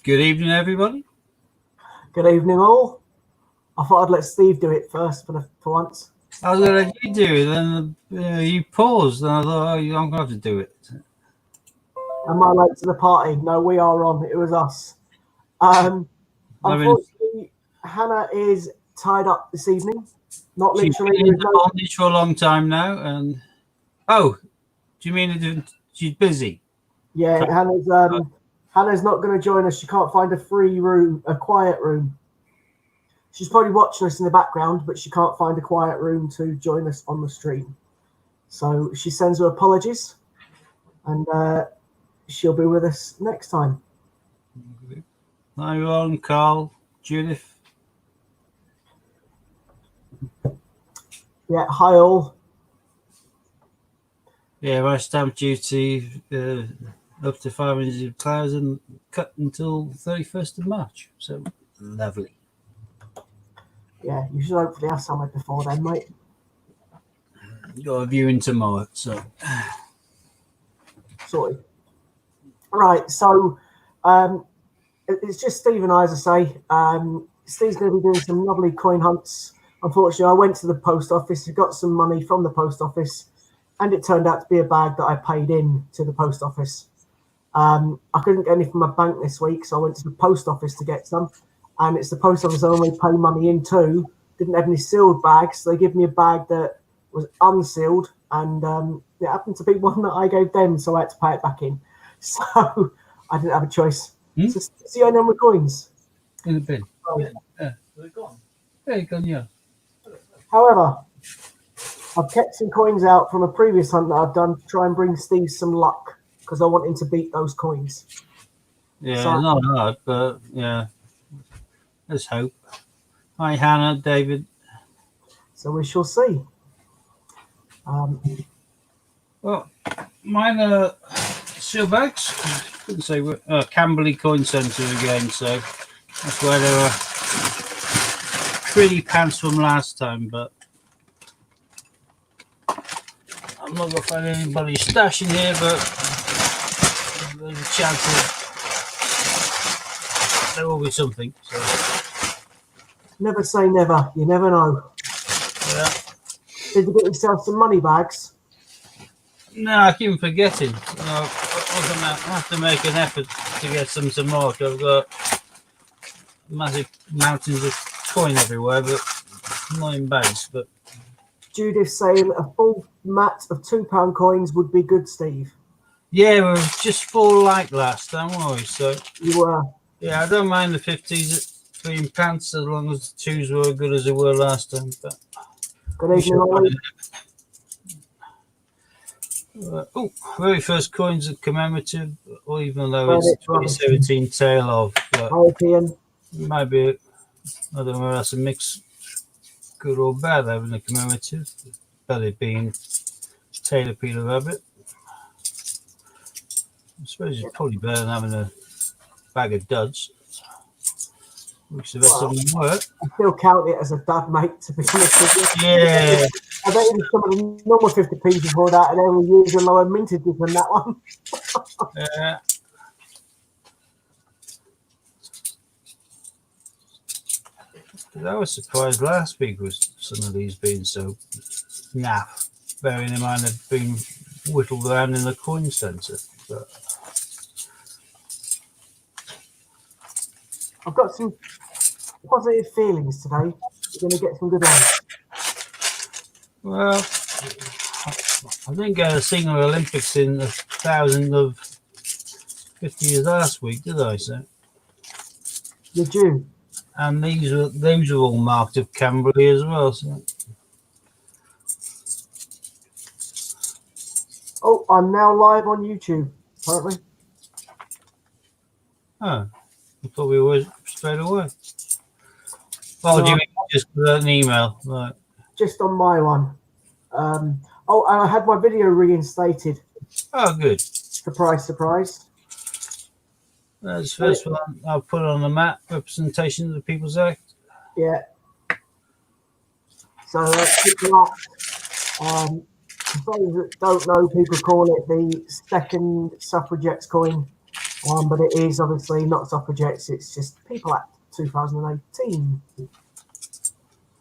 Good evening, everybody. Good evening, all. I thought I'd let Steve do it first for once. I was going to let you do it, then you paused, and I thought, oh, I'm going to have to do it. Am I late to the party? No, we are on. It was us. Unfortunately, Hannah is tied up this evening. Not She's literally. been in the bondage for a long time now, and do you mean she's busy? Yeah, Hannah's not going to join us. She can't find a quiet room. She's probably watching us in the background, but she can't find a quiet room to join us on the stream. So she sends her apologies, and she'll be with us next time. Hi, Ron, Carl, Judith. Yeah, hi all. Yeah, my stamp duty up to 500,000 cut until 31st of March. So lovely. Yeah, you should hopefully have somewhere before then, mate. Got a viewing tomorrow, so. Sorry. Right, so it's just Steve and I, as I say. Steve's going to be doing some lovely coin hunts. Unfortunately, I went to the post office, got some money from the post office, and it turned out to be a bag that I paid in to the post office. I couldn't get any from my bank this week, so I went to the post office to get some. And it's the post office I only pay money into. Didn't have any sealed bags, so they gave me a bag that was unsealed, and it happened to be one that I gave them, so I had to pay it back in. So I didn't have a choice. So see your number of coins. In the bin. They're gone. They're gone, yeah. However, I've kept some coins out from a previous hunt that I've done to try and bring Steve some luck, because I want him to beat those coins. Yeah, so, not hard, but yeah. Let's hope. Hi, Hannah, David. So we shall see. Well, mine are seal bags. Couldn't say Camberley Coin Centre again, so that's where they were pretty pants from last time, but I'm not going to find anybody stashing here, but there's a chance that there will be something. So. Never say never. You never know. Yeah. Did you get yourself some money bags? No, I keep forgetting. I have to make an effort to get some more. I've got massive mountains of coin everywhere, but not in bags. But Judith's saying a full mat of £2 coins would be good, Steve. Yeah, we were just full like last time, weren't we? So you were. Yeah, I don't mind the 50s being pants as long as the 2s were as good as they were last time. But good evening, Ollie. Very first coins are commemorative, or even though it's 2017 tail of. European. Might be, I don't know whether that's a mix, good or bad, having a commemorative. Better being Taylor Peter Rabbit. I suppose it's probably better than having a bag of duds. Which the rest of them work. I still count it as a dud, mate, to be honest with you. Yeah. I bet even some of the normal 50p before that, and they were using lower mintages than that one. Yeah. I was surprised last week with some of these being so naff, bearing in mind they've been whittled around in the coin centre. But I've got some positive feelings today. You're going to get some good ones. Well, I didn't get a single Olympics in 1,000 of 50 years last week, did I? So you're due. And those are all marked of Camberley as well. So. Oh, I'm now live on YouTube, apparently. Oh, I thought we were straight away. Oh, no, do you mean just an email? Right. Just on my one. And I had my video reinstated. Oh, good. Surprise, surprise. That's the first one I'll put on the map, representation of the People's Act. Yeah. So people for those that don't know, people call it the second suffragettes coin, but it is obviously not suffragettes. It's just People Act 2018.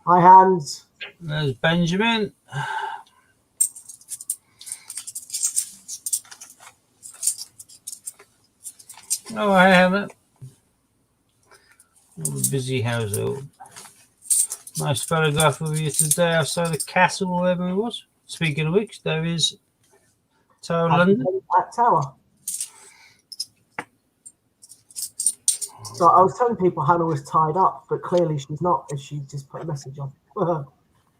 Hi, Hans. There's Benjamin. Oh, I haven't. Busy household. Nice photograph of you today outside the castle, wherever it was. Speaking of which, there is Tower of London. At Tower. So I was telling people Hannah was tied up, but clearly she's not, as she just put a message on.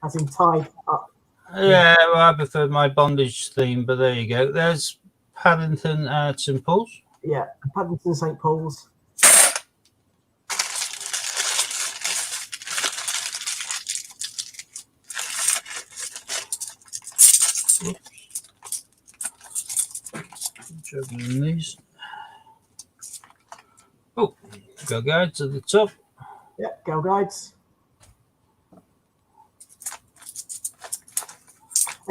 As in tied up. Yeah, well, I prefer my bondage theme, but there you go. There's Paddington at St Paul's. Yeah, Paddington St Paul's. Juggling these. Oh, go guides at the top. Yeah, Girl Guides.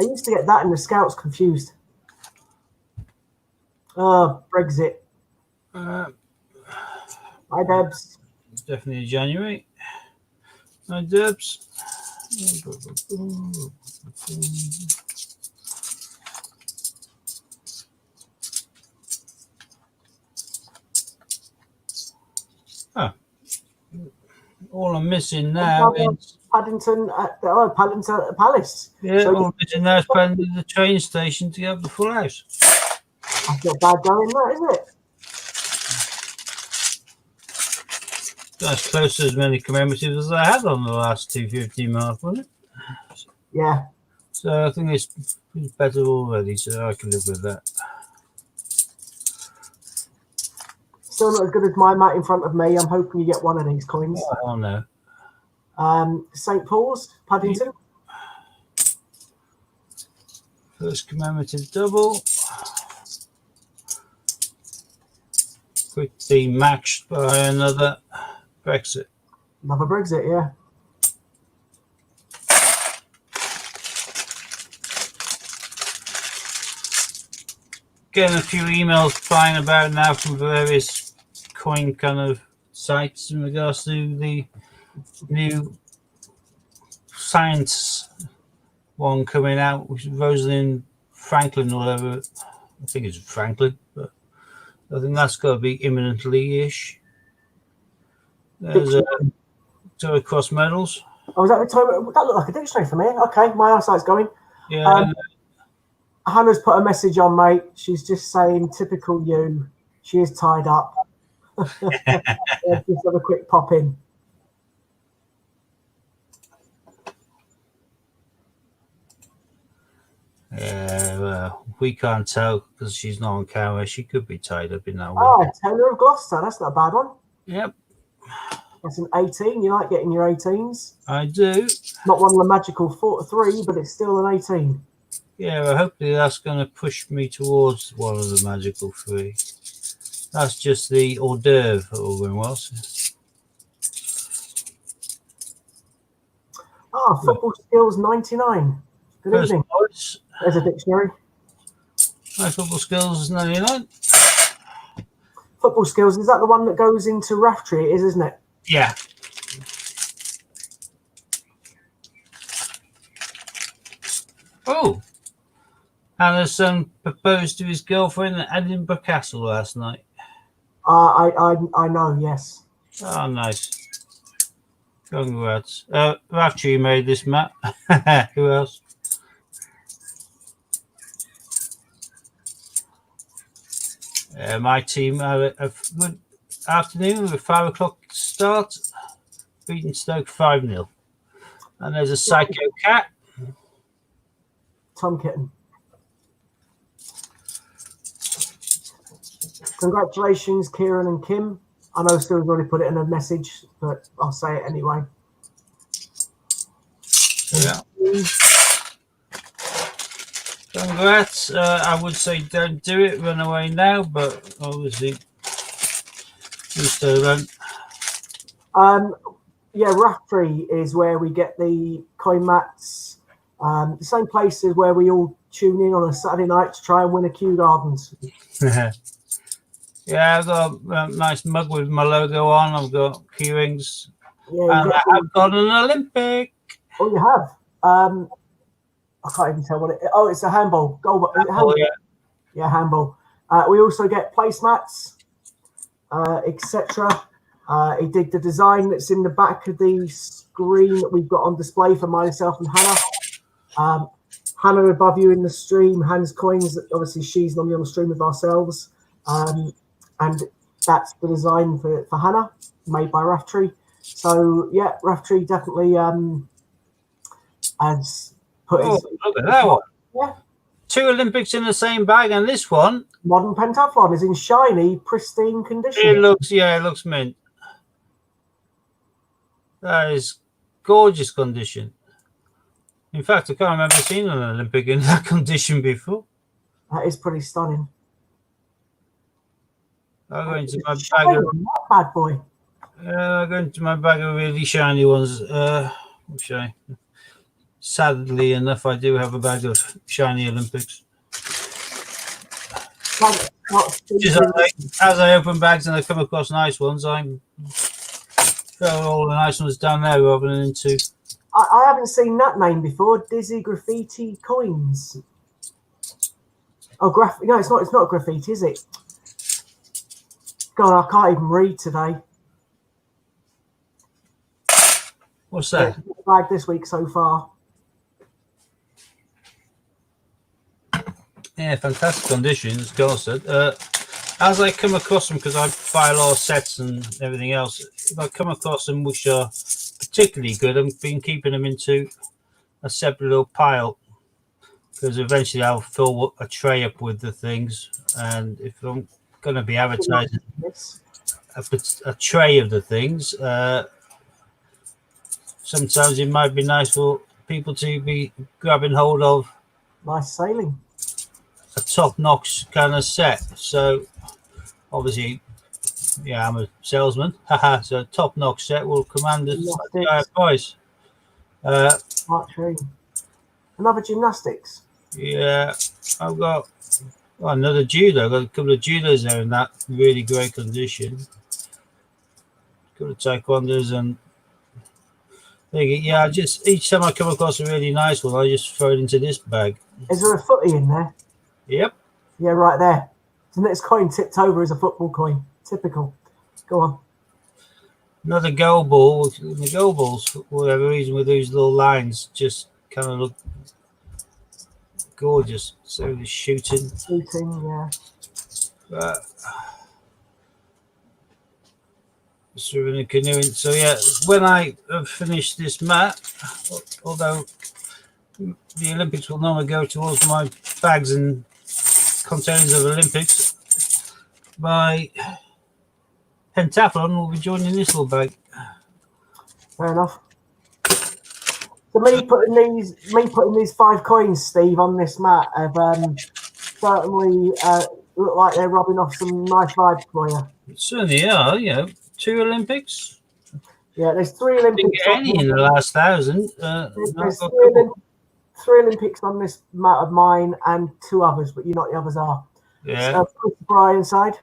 I used to get that and the Scouts confused. Brexit. Hi, Debs. Definitely January. Hi, Debs. Oh. All I'm missing now is Paddington at Paddington Palace. yeah, So all I'm missing now is Paddington the train station to get up the full house. that's not bad going, that is it? That's close to as many commemoratives as I had on the last 250 mark, wasn't it? Yeah. So I think it's better already, so I can live with that. Still not as good as my mat in front of me. I'm hoping you get one of these coins. Oh no. St Paul's, Paddington. First commemorative double. Quickly matched by another Brexit. Another Brexit, yeah. Getting a few emails flying about now from various coin kind of sites in regards to the new science one coming out, which is Rosalind Franklin or whatever. I think it's Franklin, but I think that's got to be imminently-ish. There's Victoria Cross medals. Oh, is that Victoria? That looked like a dictionary for me. Okay, my eyesight's going. Yeah. Hannah's put a message on, mate. She's just saying, typical you. She is tied up. Just have a quick pop in. Yeah, well, we can't tell because she's not on camera. She could be tied up in that way. Oh, Taylor of Gloucester. That's not a bad one. Yep. That's an 18. You like getting your 18s? I do. Not one of the magical 3, but it's still an 18. Yeah, well, hopefully that's going to push me towards one of the magical 3. That's just the hors d'oeuvre, all going well. Football skills 99. Good First evening. voice. There's a dictionary. My football skills is 99. Football skills, is that the one that goes into Raftree? It is, isn't it? Yeah. Oh. Hannah's son proposed to his girlfriend at Edinburgh Castle last night. I know, yes. Oh, nice. Congrats. Raftree made this map. Who else? My team had a good afternoon with a 5 o'clock start, beating Stoke 5-0. And there's a Psycho Cat. Tom Kitten. Congratulations, Kieran and Kim. I know Stu's already put it in a message, but I'll say it anyway. Yeah. Congrats. I would say don't do it, run away now, but obviously you still don't. Yeah, Raftree is where we get the coin mats. The same places where we all tune in on a Saturday night to try and win a Kew Gardens. Yeah, I've got a nice mug with my logo on. I've got key rings. Yeah, And I've got an Olympic. Oh, you have. I can't even tell what it. Oh, it's a handball. Goal. Oh, yeah. Yeah, handball. We also get placemats, etc. He did the design that's in the back of the screen that we've got on display for myself and Hannah. Hannah above you in the stream, Hannah's coins. Obviously, she's normally on the stream with ourselves, and that's the design for Hannah, made by Raftree. So yeah, Raftree definitely has put his. Look at that one. Yeah. 2 Olympics in the same bag, and this one, modern pentathlon, is in shiny, pristine condition. It looks mint. That is gorgeous condition. In fact, I can't remember seeing an Olympic in that condition before. That is pretty stunning. I'll go into my bag of that bad boy. I'll go into my bag of really shiny ones. Which sadly enough, I do have a bag of shiny Olympics. As I open bags and I come across nice ones, I'm throw all the nice ones down there rather than into. I haven't seen that name before. Dizzy Graffiti Coins. Oh, no, it's not. It's not graffiti, is it? God, I can't even read today. What's that? Bag this week so far. Yeah, fantastic conditions, Gorsted. As I come across them, because I buy a lot of sets and everything else, if I come across them which are particularly good, I've been keeping them into a separate little pile, because eventually I'll fill a tray up with the things, and if I'm going to be advertising a tray of the things, sometimes it might be nice for people to be grabbing hold of. Nice sailing. A top-notch kind of set. So obviously, yeah, I'm a salesman. So top-notch set will command a higher price. Another gymnastics. Yeah, I've got another judo. I've got a couple of judos there in that really great condition. A couple of taekwondos and yeah, just each time I come across a really nice one, I just throw it into this bag. Is there a footy in there? Yep. Yeah, right there. The next coin tipped over is a football coin. Typical. Go on. Another goal ball. The goal balls, for whatever reason, with these little lines, just kind of look gorgeous. So the shooting. Yeah. Swimming and canoeing. So yeah, when I have finished this mat, although the Olympics will normally go towards my bags and containers of Olympics, my pentathlon will be joining this little bag. Fair enough. So me putting these 5 coins, Steve, on this mat have certainly look like they're rubbing off some nice vibes for you. It certainly are, 2 Olympics. Yeah, there's 3 Olympics. Didn't get any in the last 1,000. There's 3 Olympics on this mat of mine and 2 others, but you know what the others are. Yeah. So Christopher Bryan side.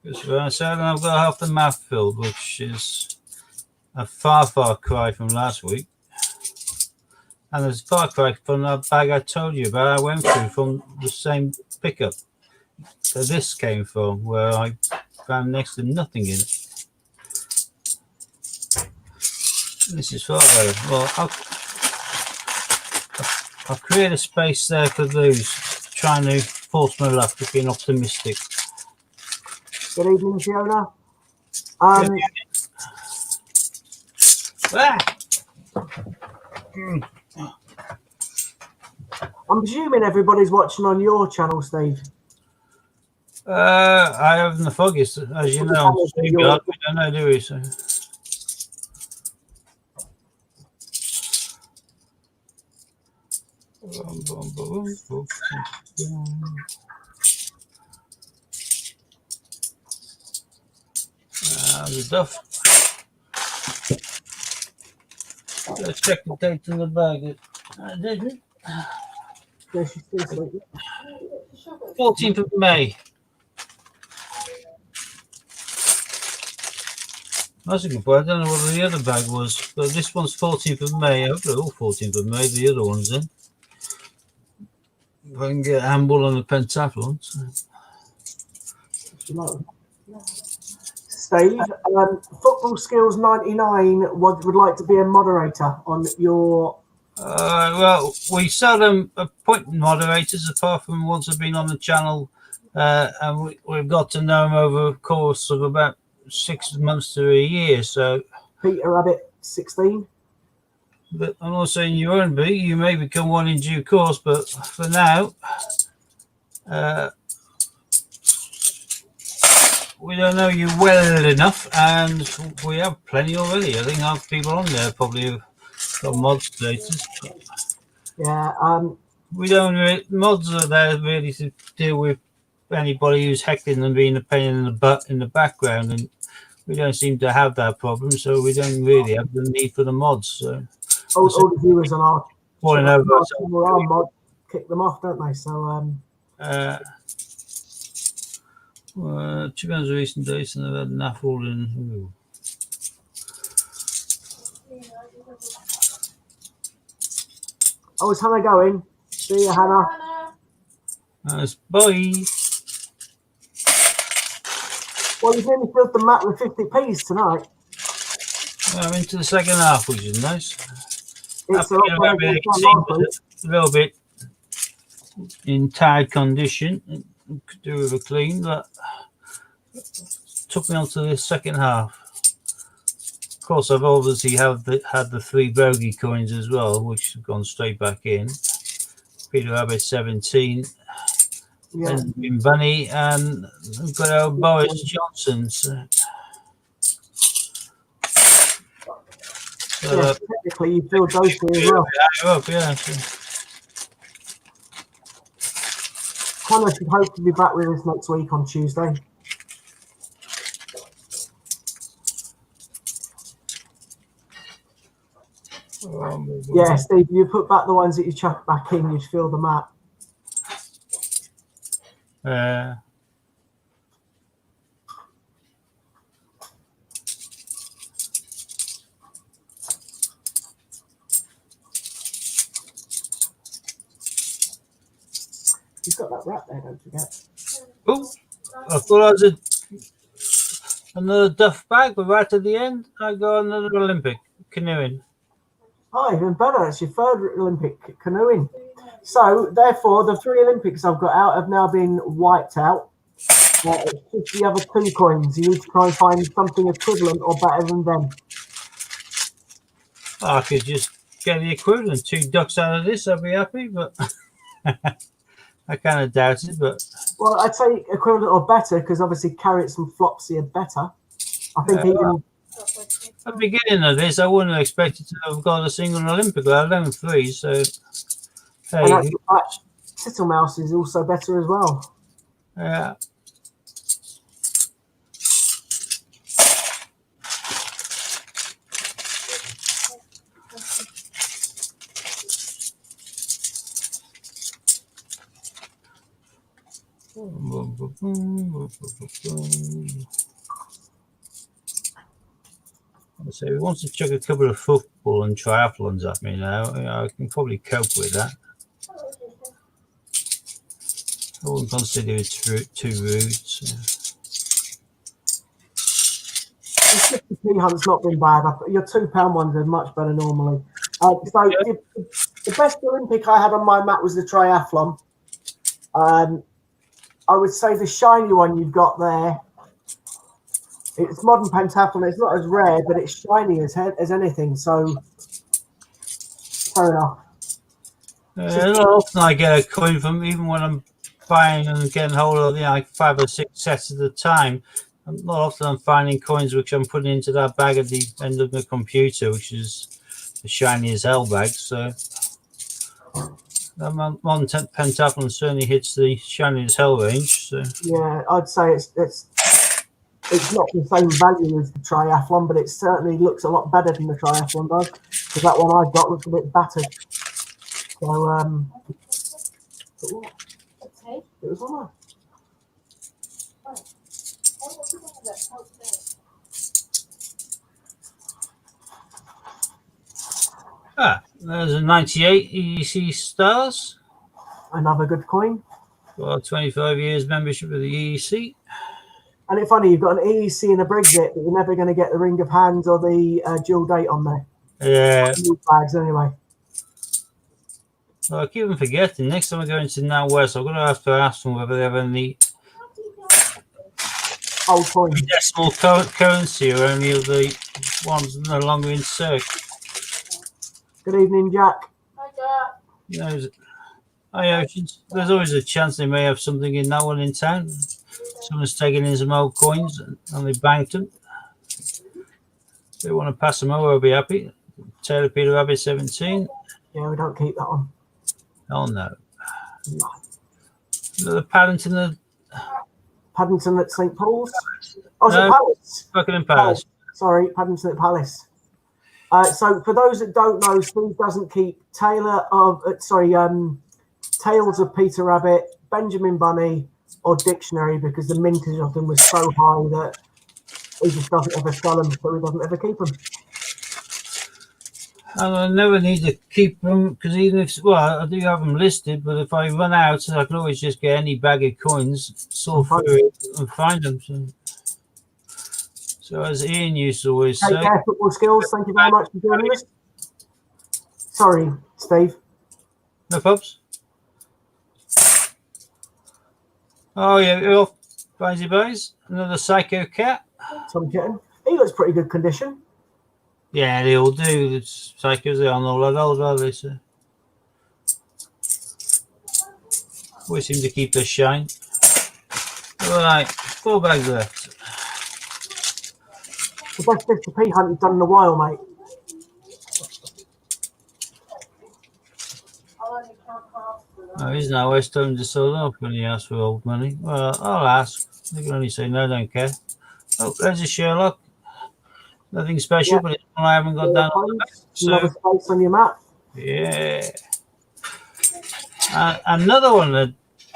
Christopher side, and I've got half the math filled, which is a far cry from last week. And there's a far cry from that bag I told you about. I went through from the same pickup that this came from, where I found next to nothing in it. This is far better. Well, I'll create a space there for those, trying to force my luck to being optimistic. Good evening, Fiona. I'm presuming everybody's watching on your channel, Steve. I haven't the foggiest, as you know. We don't know, do we? So. The duff. Let's check the date in the bag. I didn't. Yeah, she's still sleeping. 14th of May. That's a good point. I don't know what the other bag was, but this one's 14th of May. I hope they're all 14th of May. The other ones then. If I can get a handball on the pentathlon. Steve, Football Skills 99 would like to be a moderator on your. Well, we seldom appoint moderators apart from once I've been on the channel, and we've got to know them over a course of about 6 months to a year. So, Peter Rabbit 16. but I'm not saying you won't be. You may become one in due course, but for now, we don't know you well enough, and we have plenty already. I think half people on there probably have got mod status. Yeah. We don't mods are there really to deal with anybody who's heckling them being a pain in the butt in the background, and we don't seem to have that problem, so we don't really have the need for the mods. So all the viewers on our falling over, our mod kick them off, don't they? So Chickens recent days and I've had enough all in. oh, is Hannah going? See you, Hannah. Nice, bye. Well, you've nearly filled the mat with 50p's tonight. I'm into the second half, which is nice. It's a little bit in tired condition. Could do with a clean, but took me on to the second half. Of course, I've obviously had the 3 bogey coins as well, which have gone straight back in. Peter Rabbit 17, yeah. and Bunny, and we've got our Boris Johnson. So, technically, you filled those 3 as well. Yeah. Hannah should hope to be back with us next week on Tuesday. Yeah, Steve, you put back the ones that you chucked back in, you'd fill the mat. You've got that rat there, don't forget. Oh, I thought I was another duff bag with rat at the end. I got another Olympic canoeing. Oh, even better. It's your 3rd Olympic canoeing. So, therefore, the 3 Olympics I've got out have now been wiped out. It's just the other 2 coins. You need to try and find something equivalent or better than them. I could just get the equivalent 2 ducks out of this. I'd be happy, but I kind of doubt it. But well, I'd say equivalent or better because obviously Carrots and Flopsy are better. I think even. At the beginning of this, I wouldn't have expected to have got a single Olympic. I've only 3, so hey. And Tittlemouse is also better as well. Yeah. So he wants to chuck a couple of football and triathlons at me now. I can probably cope with that. I wouldn't consider it too rude. The 50p hunt's not been bad. Your £2 ones are much better normally. The best Olympic I had on my mat was the triathlon. I would say the shiny one you've got there. It's modern pentathlon. It's not as rare, but it's shiny as anything. So, fair enough. Not often I get a coin from, even when I'm buying and getting hold of like 5 or 6 sets at a time. Not often I'm finding coins which I'm putting into that bag at the end of the computer, which is the shiny as hell bag. So that modern pentathlon certainly hits the shiny as hell range. So yeah, I'd say it's not the same value as the triathlon, but it certainly looks a lot better than the triathlon does. because that one I got looks a bit battered. So it was on there. There's a 98 EEC Stars. Another good coin. Well, 25 years membership of the EEC. And it's funny, you've got an EEC and a Brexit, but you're never going to get the Ring of Hands or the dual date on there. Yeah. New bags anyway. Well, I keep on forgetting. Next time I go into Now West, I'm going to have to ask them whether they have any Old coin. decimal currency or any of the ones no longer in circ. Good evening, Jack. Hi, Jack. You know, hi, Oceans. There's always a chance they may have something in that one in town. Someone's taken in some old coins and they banked them. If they want to pass them over, I'll be happy. Taylor Peter Rabbit 17. Yeah, we don't keep that one. Oh no. The Paddington, Paddington at St. Paul's. Oh, it's No. Palace. Buckingham Palace. Sorry, Paddington at Palace. So for those that don't know, Steve doesn't keep Tales of Peter Rabbit, Benjamin Bunny, or Dictionary because the mintage of them was so high that he just doesn't ever sell them, so he doesn't ever keep them. And I never need to keep them because even if, well, I do have them listed, but if I run out, I can always just get any bag of coins, sort through it, and find them. So as Ian used to always Take say, care, football skills. Thank you very much for doing this. Sorry, Steve. no pops. Oh yeah, off, Baisy Bays, another Psycho Cat. Tom Kitten. He looks pretty good condition. Yeah, they all do. The psychos, they aren't all that old, are they? So always seem to keep their shine. All right, 4 bags left. The best 50p hunt you've done in a while, mate. Oh, he's now West Home to sell off when he asks for old money. Well, I'll ask. They can only say no, don't care. Oh, there's a Sherlock. Nothing special, Yeah. but it's one I haven't got down on the back. Another So, space on your map. yeah. Another one at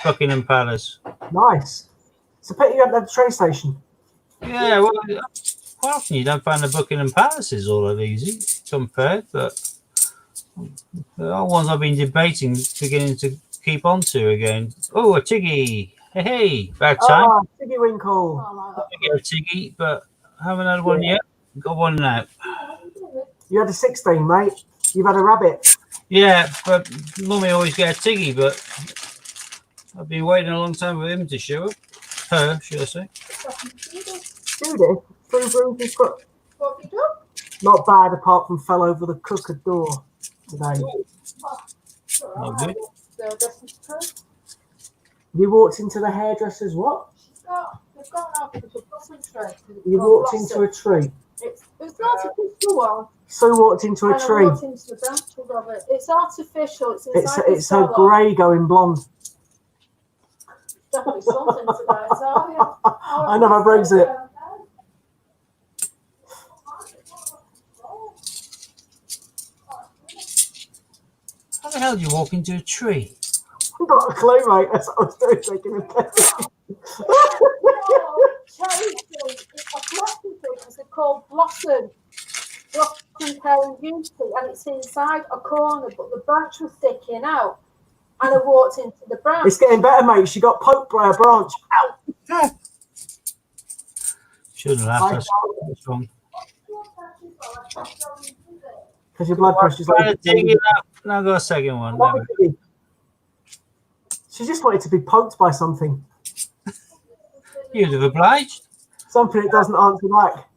Buckingham Palace. Nice. It's a pity you haven't had the train station. Yeah, well, quite often you don't find the Buckingham Palaces all that easy compared, but the old ones I've been debating beginning to keep on to again. Oh, a Tiggy. Hey, about time. Ah, Tiggy Winkle. I get a Tiggy, but I haven't had one yet. Got one now. You had a 16, mate. You've had a rabbit. Yeah, but Mummy always get a Tiggy, but I've been waiting a long time for him to show up. Her, should I say. Judith, 3 bruises, but What have you done? not bad apart from fell over the cooker door today. Oh, good. They're dressing to her. You walked into the hairdresser's what? They've got an artificial blossom tray. You walked into a tree. It's an artificial one. Sue walked into a And I tree. walked into the branches of it. It's artificial. It's inside It's the her cellar. grey going blonde. Definitely something today. So, yeah. I know, my brain's it. How the hell do you walk into a tree? Not a clue, mate. That's what I was doing, taking a piss. Cherry tree. It's a blossom tree because they're called blossom. Blossom Care Beauty, and it's inside a corner, but the branch was sticking out. And I walked into the branch. It's getting better, mate. She got poked by a branch. Ow! Shouldn't have. That's wrong. Because your blood pressure's Trying like. to dig it up. Now I've got a second one. Damn it. She just wanted to be poked by something. You'd have obliged. Something it doesn't answer back.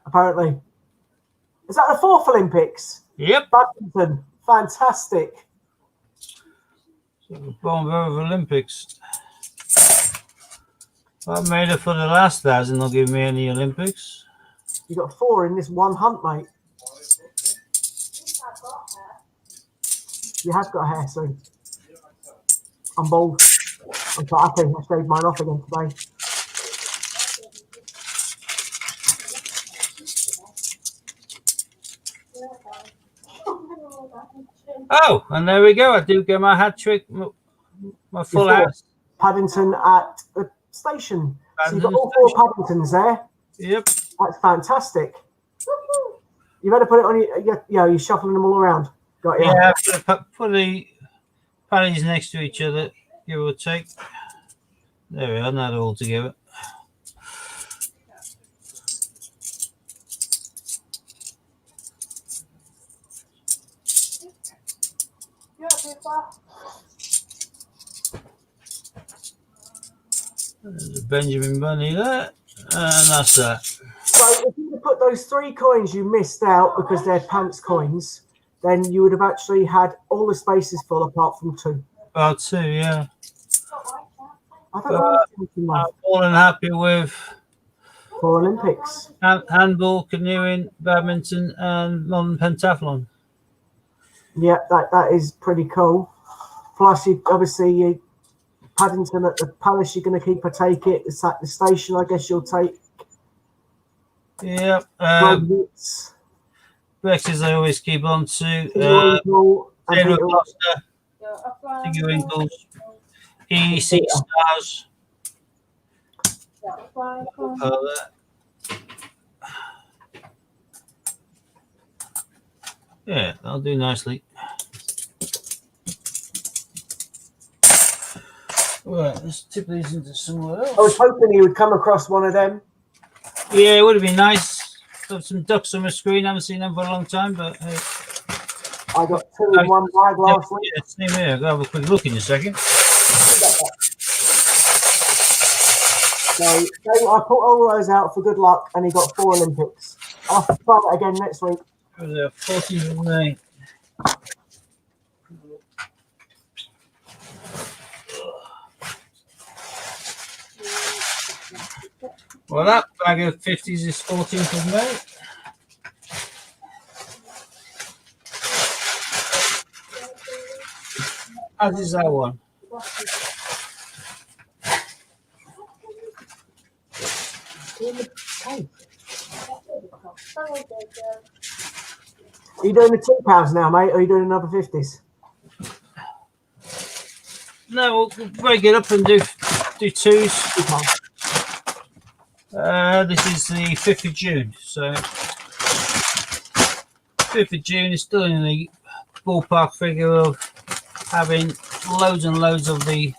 Apparently. Is that the 4th Olympics? Yep. Badminton. Fantastic. So the Bomber of Olympics. If I made it for the last 1,000, they'll give me any Olympics. You got 4 in this one hunt, mate. You have got hair, so I'm bald. I'm quite happy. I shaved mine off again today. Oh, and there we go. I do get my hat trick, my full Your four. house. Paddington at the station. So you've got Paddington all four Paddingtons there. Yep. That's fantastic. You better put it on you're shuffling them all around. Got you. Yeah, put the paddies next to each other, give or take. There we are, not all together. There's a Benjamin Bunny there, and that's that. So if you had put those 3 coins you missed out because they're pants coins, then you would have actually had all the spaces full apart from 2. About 2, yeah. I don't know anything I'm like more than happy with for Olympics. handball, canoeing, badminton, and modern pentathlon. Yeah, that is pretty cool. Plus, obviously Paddington at the Palace, you're going to keep or take it. It's at the station, I guess you'll take. Yep. Brexit, Brexit, I always keep on to. Taylor Gloucester, Tiggy Winkles, EC Stars. Yeah, that'll do nicely. Right, let's tip these into somewhere else. I was hoping he would come across one of them. Yeah, it would have been nice. Got some ducks on my screen. Haven't seen them for a long time, but hey. I got 2 in one bag last week. Yeah, same here. I'll have a quick look in a second. So I put all those out for good luck, and he got 4 Olympics. I'll have to try it again next week. 14th of May. Well, that bag of 50s is 14th of May. As is that one. Are you doing the £2 now, mate? Or are you doing another 50s? No, we'll break it up and do 2s. This is the 5th of June, so 5th of June is still in the ballpark figure of having loads and loads of the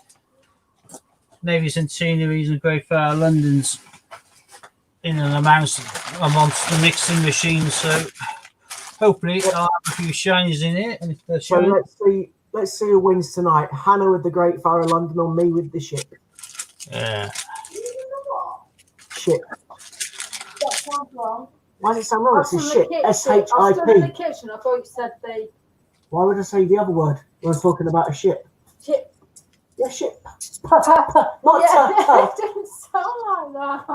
Navy Centenaries and Great Fire Londons in and amongst the mixing machine, so hopefully I'll have a few shinies in it. And if they're So shiny, let's see who wins tonight. Hannah with the Great Fire of London or me with the ship? yeah. Ship. That sounds wrong. Why does it sound wrong? It's a ship. I was in the SHIP. kitchen. I thought you said they Why would I say the other word when I was talking about a ship? chip. Yeah, ship. Yeah, Not it didn't sound like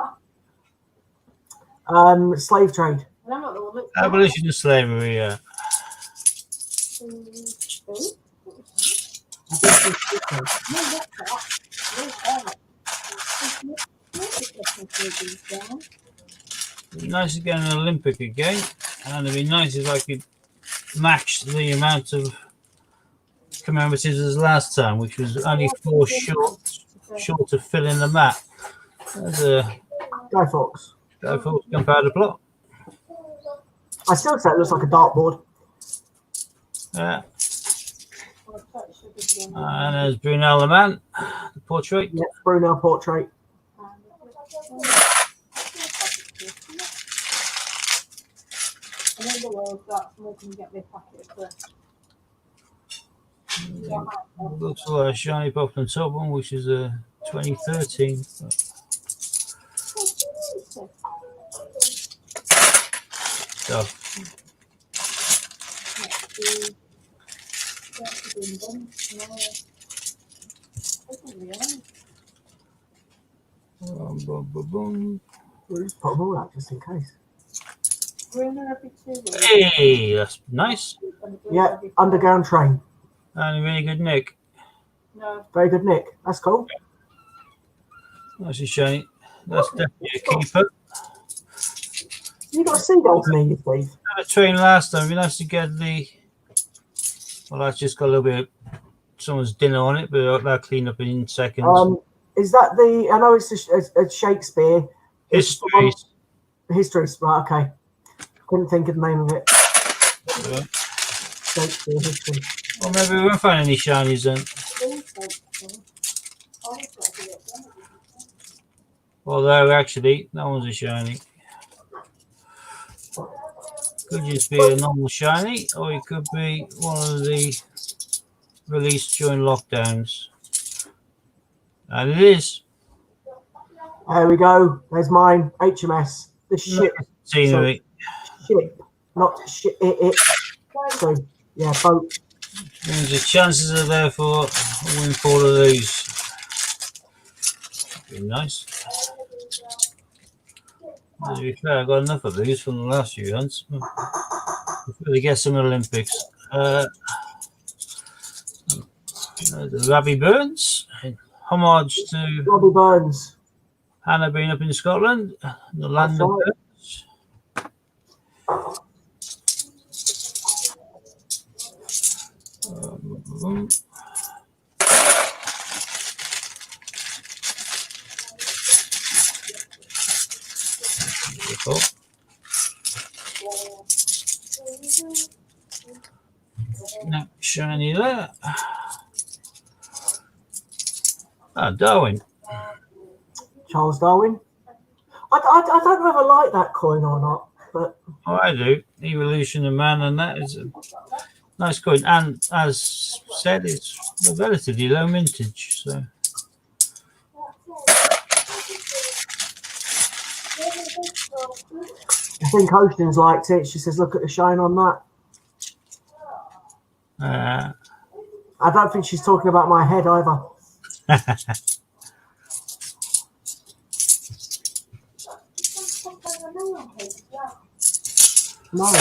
that. slave trade. And I'm not the one that- Abolition of slavery, yeah. I think it's ship trade. It'd be nice to get an Olympic again, and it'd be nice if I could match the amount of commemoratives as last time, which was only 4 short of filling the map. There's a Guy Fawkes. Guy Fawkes gunpowder plot. I still say it looks like a dartboard. Yeah. And there's Brunel the man, the portrait. Yeah, Brunel portrait. Looks like a shiny pop and top one, which is a 2013. Stuff. Boom, boom, boom, boom. We'll just put them all out just in case. Hey, that's nice. Yeah, underground train. And a really good nick. No. Very good, Nick. That's cool. That's a shiny. That's definitely a keeper. You got seagulls near you, Steve. Had a train last time. It'd be nice to get the Well, that's just got a little bit of someone's dinner on it, but that'll clean up in seconds. Is that the? I know it's a Shakespeare. History. History, right? Okay. Couldn't think of the name of it. Yeah. Shakespeare history. Well, maybe we won't find any shinies then. Although, actually, that one's a shiny. Could just be a normal shiny, or it could be one of the released during lockdowns. And it is. There we go. There's mine. HMS. The ship. Scenery. Ship, not ship. It. So yeah, boat. Means the chances are there for a windfall of these. Be nice. To be fair, I got enough of these from the last few hunts. Before they get some Olympics. The Robbie Burns, homage to Robbie Burns. Hannah being up in Scotland, the land of right. Burns. Beautiful. No shiny there. Ah, Darwin. Charles Darwin. I don't know if I like that coin or not, but Oh, I do. Evolution of Man, and that is a nice coin. And as said, it's a relatively low mintage. So I think Ocean's liked it. She says, "Look at the shine on that." I don't think she's talking about my head either. No,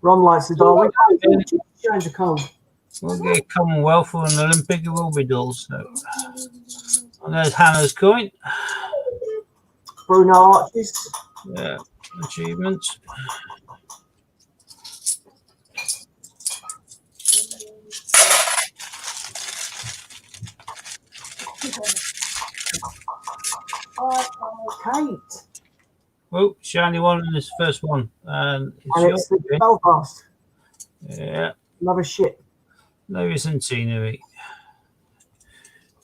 Ron likes the Darwin. Change the code. we'll get Commonwealth or an Olympic. It will be dull. So and there's Hannah's coin. Bruno Arches. Yeah, achievements. Kate. Oh, shiny one in this first one. And And it's the yours. Belfast. Yeah, Another ship. Lewis and scenery.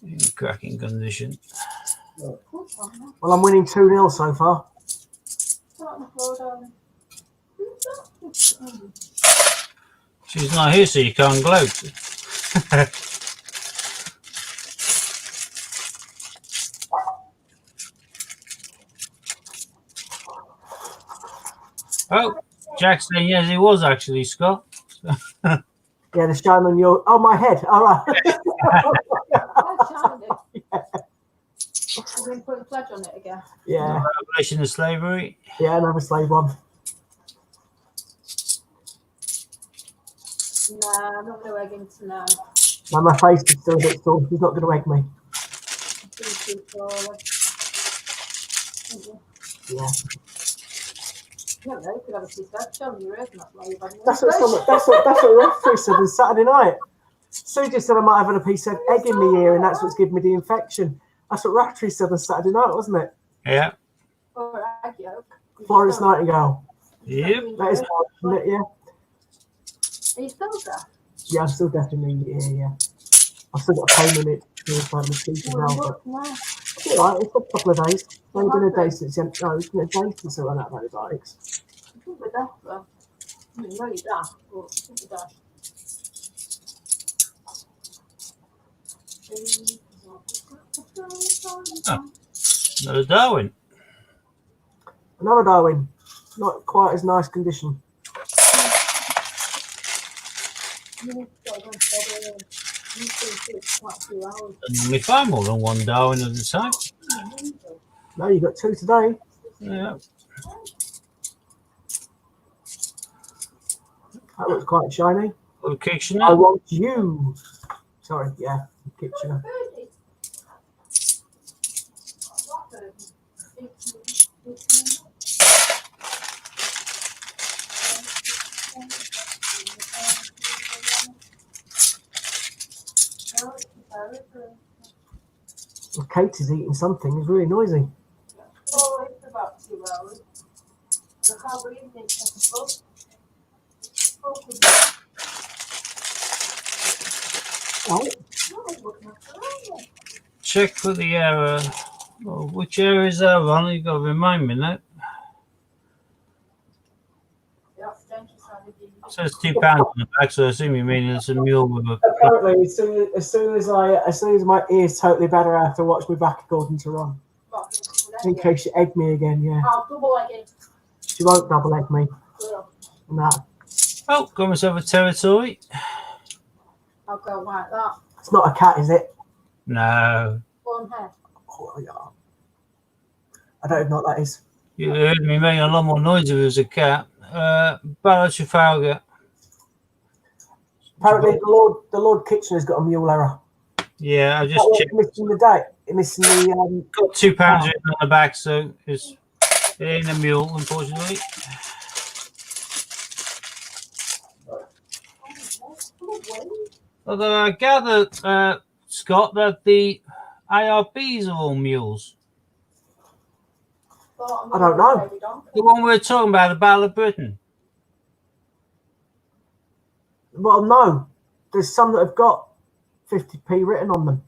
In cracking condition. Well, I'm winning 2-0 so far. She's not here, so you can't gloat. Oh, Jack's saying yes, it was actually Scott. Yeah, the shine on your. Oh, my head. All right. We're going to put a pledge on it again. Yeah. Revelation of slavery. Yeah, another slave one. Nah, I'm not going to egg him tonight. Now my face is still a bit sore. He's not going to egg me. Yeah. No, you could have a piece of show me your head, not why you've had That's what referee said on Saturday night. Sue just said I might have had a piece of egg in my ear, and that's what's giving me the infection. That's what referee said on Saturday night, wasn't it? Yeah. Or egg yolk. Florence Nightingale. Yep. That is hard, isn't it? Yeah. Are you still there? Yeah, I'm still definitely yeah. I've still got a pain in it. Feels like my teeth as well, but No. it's all right. It's been a couple of days. It's only been a day since it's been a day since I ran out of antibiotics. I think we're there, though. I mean, no, you're there, but I think we're there. Another Darwin. Another Darwin. Not quite as nice condition. And we find more than one Darwin at a time. No, you got 2 today. Yeah. That looks quite shiny. Little I Kitchener. want you. Sorry, yeah, Kitchener. Well, Kate is eating something. It's really noisy. Oh, it's about 2 hours. I can't believe it's Check for the error. Oh, which error is that one? You got to remind me that. It says £2 on the back, so I assume you mean it's a mule with a. Apparently, as soon as my ears totally better, I have to watch me back according to Ron. In case you egg me again, yeah. I'll double egg it. She won't double egg me. No. Oh, got myself a territory. I'll go like that. It's not a cat, is it? No. One head. Oh, yeah. I don't even know what that is. You heard me making a lot more noise if it was a cat. Bala Trafalgar. Apparently, the Lord Kitchener's got a mule error. Yeah, I just checked. Missing the date. Missing the. Got £2 written on the back, so it ain't a mule, unfortunately. Although I gather, Scott, that the IRBs are all mules. I don't know. The one we were talking about, the Battle of Britain. Well, no. There's some that have got 50p written on them.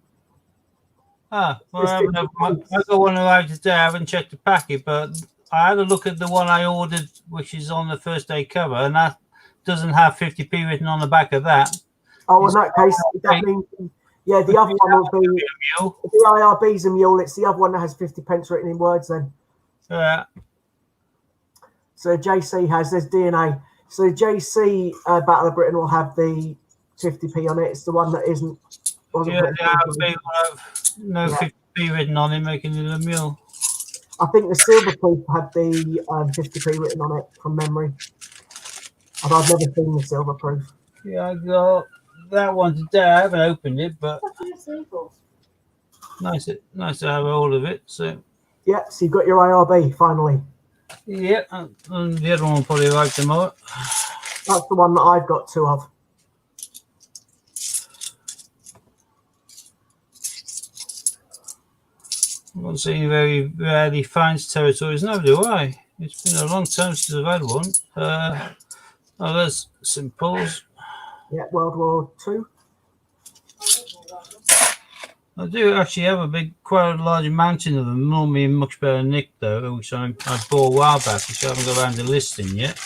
Ah, well, I got one arrived today. I haven't checked the packet, but I had a look at the one I ordered, which is on the first day cover, and that doesn't have 50p written on the back of that. Oh, in that case, that means, yeah, the other one will be the IRB's a mule. It's the other one that has 50 pence written in words then. Yeah. So JC there's DNA. So JC Battle of Britain will have the 50p on it. It's the one that isn't. Yeah, the IRB will have no 50p written on it, making it a mule. I think the Silverproof had the 50p written on it from memory. And I've never seen the Silverproof. Yeah, I got that one today. I haven't opened it, but nice to have hold of it. So yeah, so you've got your IRB finally. Yeah, and the other one will probably arrive tomorrow. That's the one that I've got two of. One thing very rarely finds territories now, do I? It's been a long time since I've had one. Oh, there's St. Paul's. Yeah, World War II. I do actually have quite a large mountain of them, normally in much better nick though, which I bought a while back, which I haven't got around to listing yet.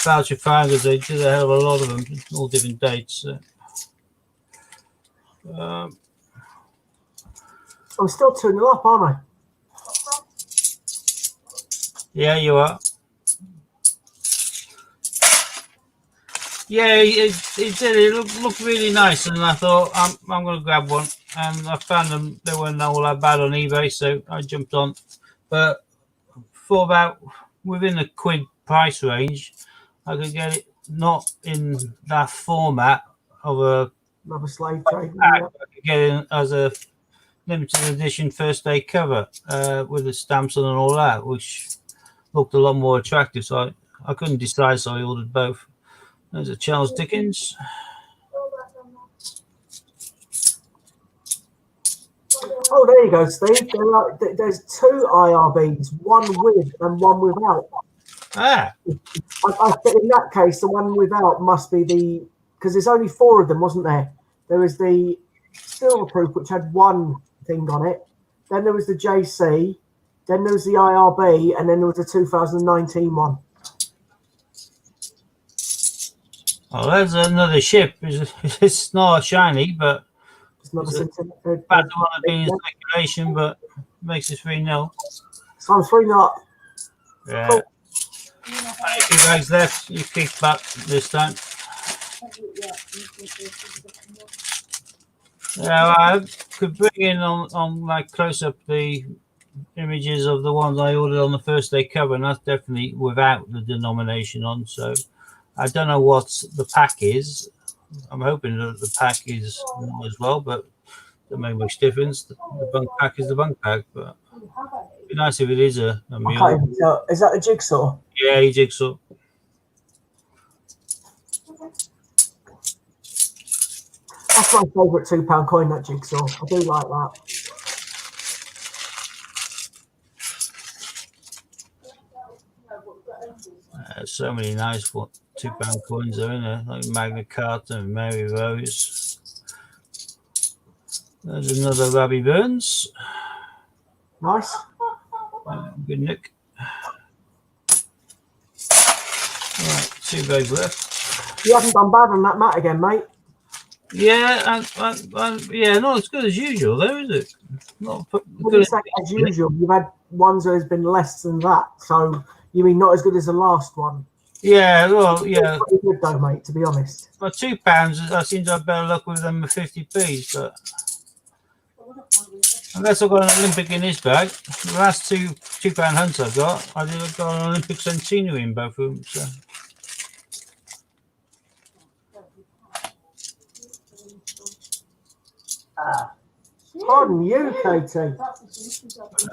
Voucher Finders, they did a hell of a lot of them, all different dates. I'm still 2-0 up, aren't I? Yeah, you are. Yeah, it did. It looked really nice, and I thought I'm going to grab one. And I found them; they weren't all that bad on eBay, so I jumped on. But for about within a quid price range, I could get it not in that format of another slave trade. I could get it as a limited edition first day cover with the stamps on and all that, which looked a lot more attractive. So I couldn't decide, so I ordered both. There's a Charles Dickens. Oh, there you go, Steve. There's two IRBs, one with and one without. Ah. I think in that case, the one without must be because there's only 4 of them, wasn't there? There was the Silverproof, which had one thing on it. Then there was the JC. Then there was the IRB, and then there was the 2019 one. Oh, there's another ship. It's not shiny, but it's not bad one to be in speculation, but makes it 3-0. So I'm 3-0 up. Yeah. Cool. 2 bags left. You kick back this time. Yeah, I could bring in on like close up the images of the ones I ordered on the first day cover, and that's definitely without the denomination on. So I don't know what the pack is. I'm hoping that the pack is as well, but it doesn't make much difference. The bunk pack is the bunk pack, but be nice if it is a I mule. can't even tell. Is that a jigsaw? Yeah, he jigsaw. That's my favourite £2 coin, that jigsaw. I do like that. So many nice £2 coins are in there, like Magna Carta and Mary Rose. There's another Robbie Burns. Nice. Good nick. Right, 2 bags left. You haven't done bad on that mat again, mate. Yeah, yeah, not as good as usual, though, is it? Not When you say as usual, you've had ones where there's been less than that. So you mean not as good as the last one? Yeah, well, yeah. Pretty good though, mate. To be honest. For £2, I seem to have better luck with them with 50p's, but unless I've got an Olympic in this bag, the last two £2 hunts I've got an Olympic centenary in both of them. So. Pardon you, Katie. You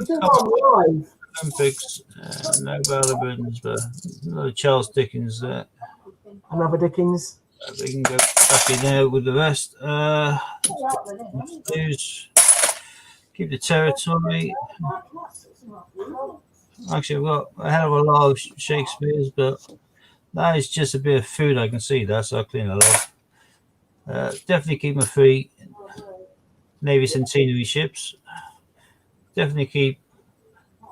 do on live. Olympics, no Ballaburdens, but another Charles Dickens there. Another Dickens. We can go back in there with the rest. Keep the territory. Actually, I've got a hell of a lot of Shakespeare's, but that is just a bit of food. I can see that, so I'll clean it off. Definitely keep my 3 Navy Centenary ships. Definitely keep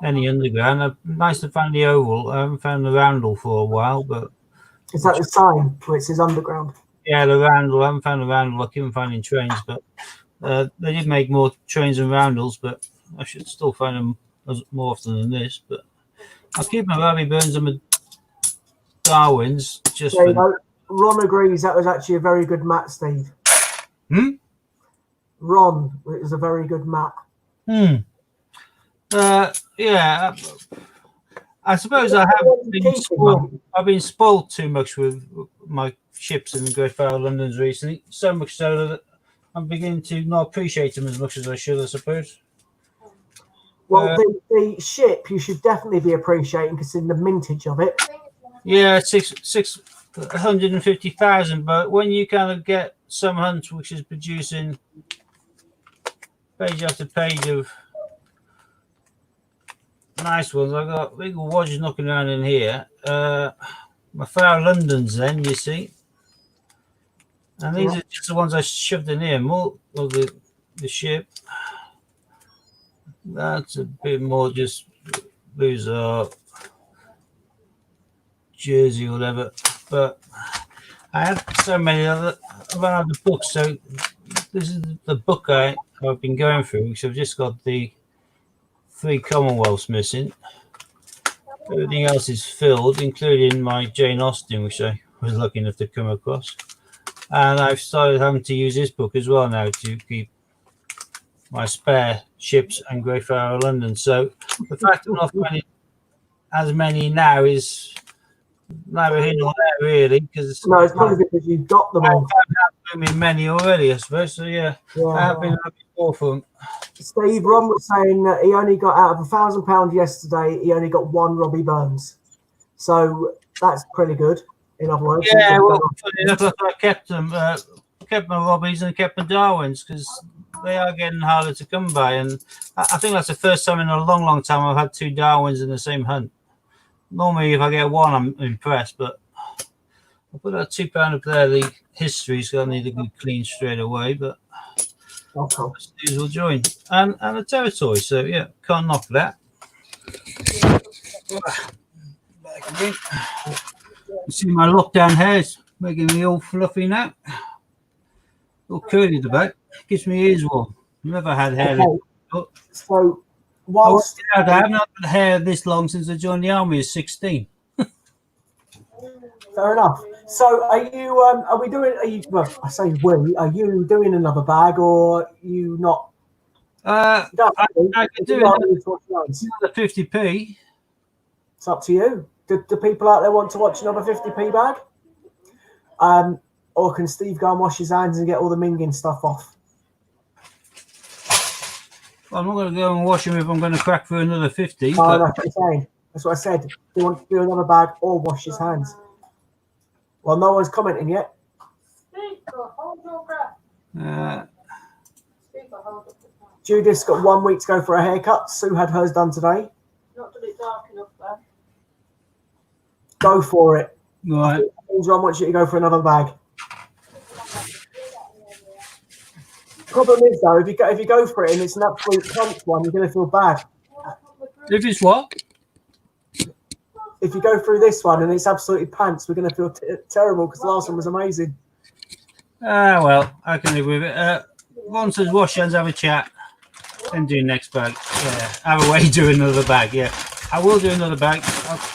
any underground. Nice to find the oval. I haven't found the roundel for a while, but is that the sign where it says underground? Yeah, the roundel. I haven't found the roundel. I keep finding trains, but they did make more trains and roundels, but I should still find them more often than this. But I'll keep my Robbie Burns and my Darwins. Just there you go. Ron agrees that was actually a very good mat, Steve. Ron, it was a very good mat. Yeah, I suppose I have been spoiled. I've been spoiled too much with my ships in the Great Fire of London's recently. So much so that I'm beginning to not appreciate them as much as I should, I suppose. Well, the ship you should definitely be appreciating, considering the mintage of it. Yeah, 650,000. But when you kind of get some hunts which is producing page after page of nice ones, I got legal watches knocking around in here. My Fire Londons, then you see, and these are just the ones I shoved in here. More of the ship. That's a bit more just those are Jersey or whatever. But I have so many other. I've run out of books, so this is the book I've been going through, which I've just got the 3 Commonwealths missing. Everything else is filled, including my Jane Austen, which I was lucky enough to come across. And I've started having to use this book as well now to keep my spare ships and Great Fire of London. So the fact I'm not finding as many now is neither here nor there, really. Because no, it's probably because you've got them all. I've many already, I suppose. So yeah, I have been looking for them. Steve, Ron was saying that he only got out of £1,000 yesterday. He only got 1 Robbie Burns, so that's pretty good. In other words, yeah. Well, I kept them, kept my Robbies and kept my Darwins because they are getting harder to come by. And I think that's the first time in a long, long time I've had 2 Darwins in the same hunt. Normally, if I get 1, I'm impressed, but I'll put that £2 up there. The history, so I need a good clean straight away, but. These will join and the territory, so yeah, can't knock that. Back again. You see my lockdown hairs making me all fluffy now, all curly at the back. Gives me ears warm. Never had hair. So whilst I haven't had hair this long since I joined the army at 16. Fair enough. So, are you? Are we doing? Are you? Well, I say we. Are you doing another bag, or are you not? I can do another 50p. It's up to you. Do people out there want to watch another 50p bag? Or can Steve go and wash his hands and get all the minging stuff off? I'm not going to go and wash them if I'm going to crack for another 50. Oh, But that's what I'm saying. That's what I said. Do you want to do another bag or wash his hands? Well, no one's commenting yet. Speaker, hold your breath. Speaker, hold your breath. Judith's got 1 week to go for a haircut. Sue had hers done today. Not done it dark enough then. Go for it. right. Ron wants you to go for another bag. Problem is though, if you go for it and it's an absolute pants one, you're going to feel bad. If it's what? If you go through this one and it's absolutely pants, we're going to feel terrible because the last one was amazing. Well, I can live with it. Ron says wash hands, have a chat, and do next bag. Yeah, have a way, do another bag. Yeah, I will do another bag.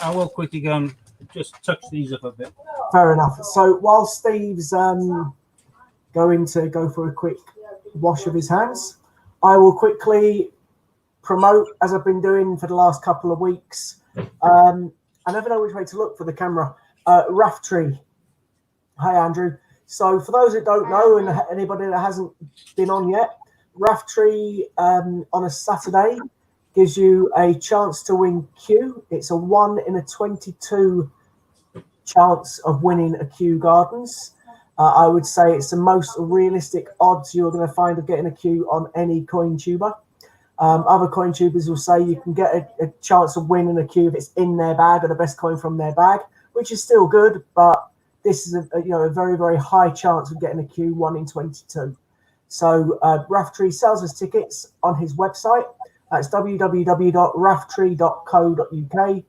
I will quickly go and just touch these up a bit. Fair enough. So while Steve's going to go for a quick wash of his hands, I will quickly promote, as I've been doing for the last couple of weeks. I never know which way to look for the camera. Raftree. Hi, Andrew. So for those that don't know, and anybody that hasn't been on yet, Raftree on a Saturday gives you a chance to win Kew. It's a 1 in a 22 chance of winning a Kew Gardens. I would say it's the most realistic odds you're going to find of getting a Kew on any coin tuber. Other coin tubers will say you can get a chance of winning a Kew if it's in their bag or the best coin from their bag, which is still good, but this is a very, very high chance of getting a Kew 1 in 22. So Raftree sells his tickets on his website. That's www.raftree.co.uk.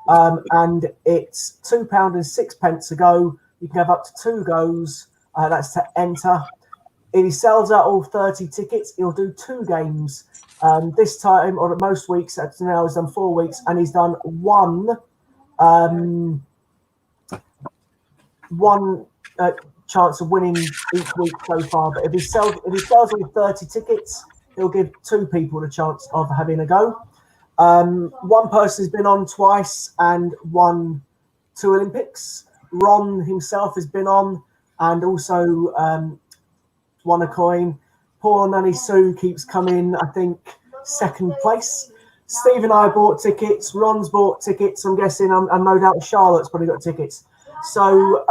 And it's £2.06 a go. You can have up to 2 goes. That's to enter. If he sells out all 30 tickets, he'll do 2 games. This time, or most weeks, up to now, he's done 4 weeks, and he's done one chance of winning each week so far. But if he sells all 30 tickets, he'll give 2 people the chance of having a go. One person's been on twice and won 2 Olympics. Ron himself has been on and also won a coin. Poor Nanny Sue keeps coming, I think, 2nd place. Steve and I bought tickets. Ron's bought tickets. I'm guessing, and no doubt Charlotte's probably got tickets. So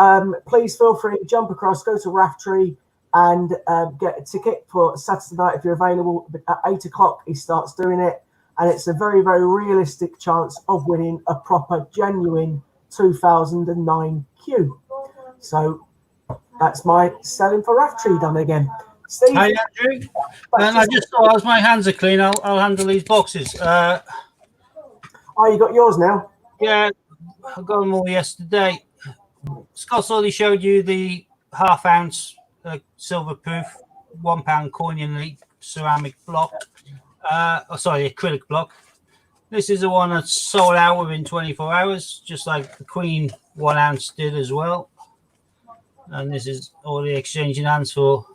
please feel free to jump across, go to Raftree and get a ticket for Saturday night if you're available. At 8 o'clock, he starts doing it. And it's a very, very realistic chance of winning a proper, genuine 2009 Q. So that's my selling for Raftree done again. Steve, Hi, Andrew. And I just thought, as my hands are clean, I'll handle these boxes. Oh, you got yours now? Yeah, I got them all yesterday. Scott's already showed you the half-ounce silver proof £1 coin in the ceramic block. Acrylic block. This is the one that's sold out within 24 hours, just like the Queen 1 ounce did as well. And this is all the exchanging hands for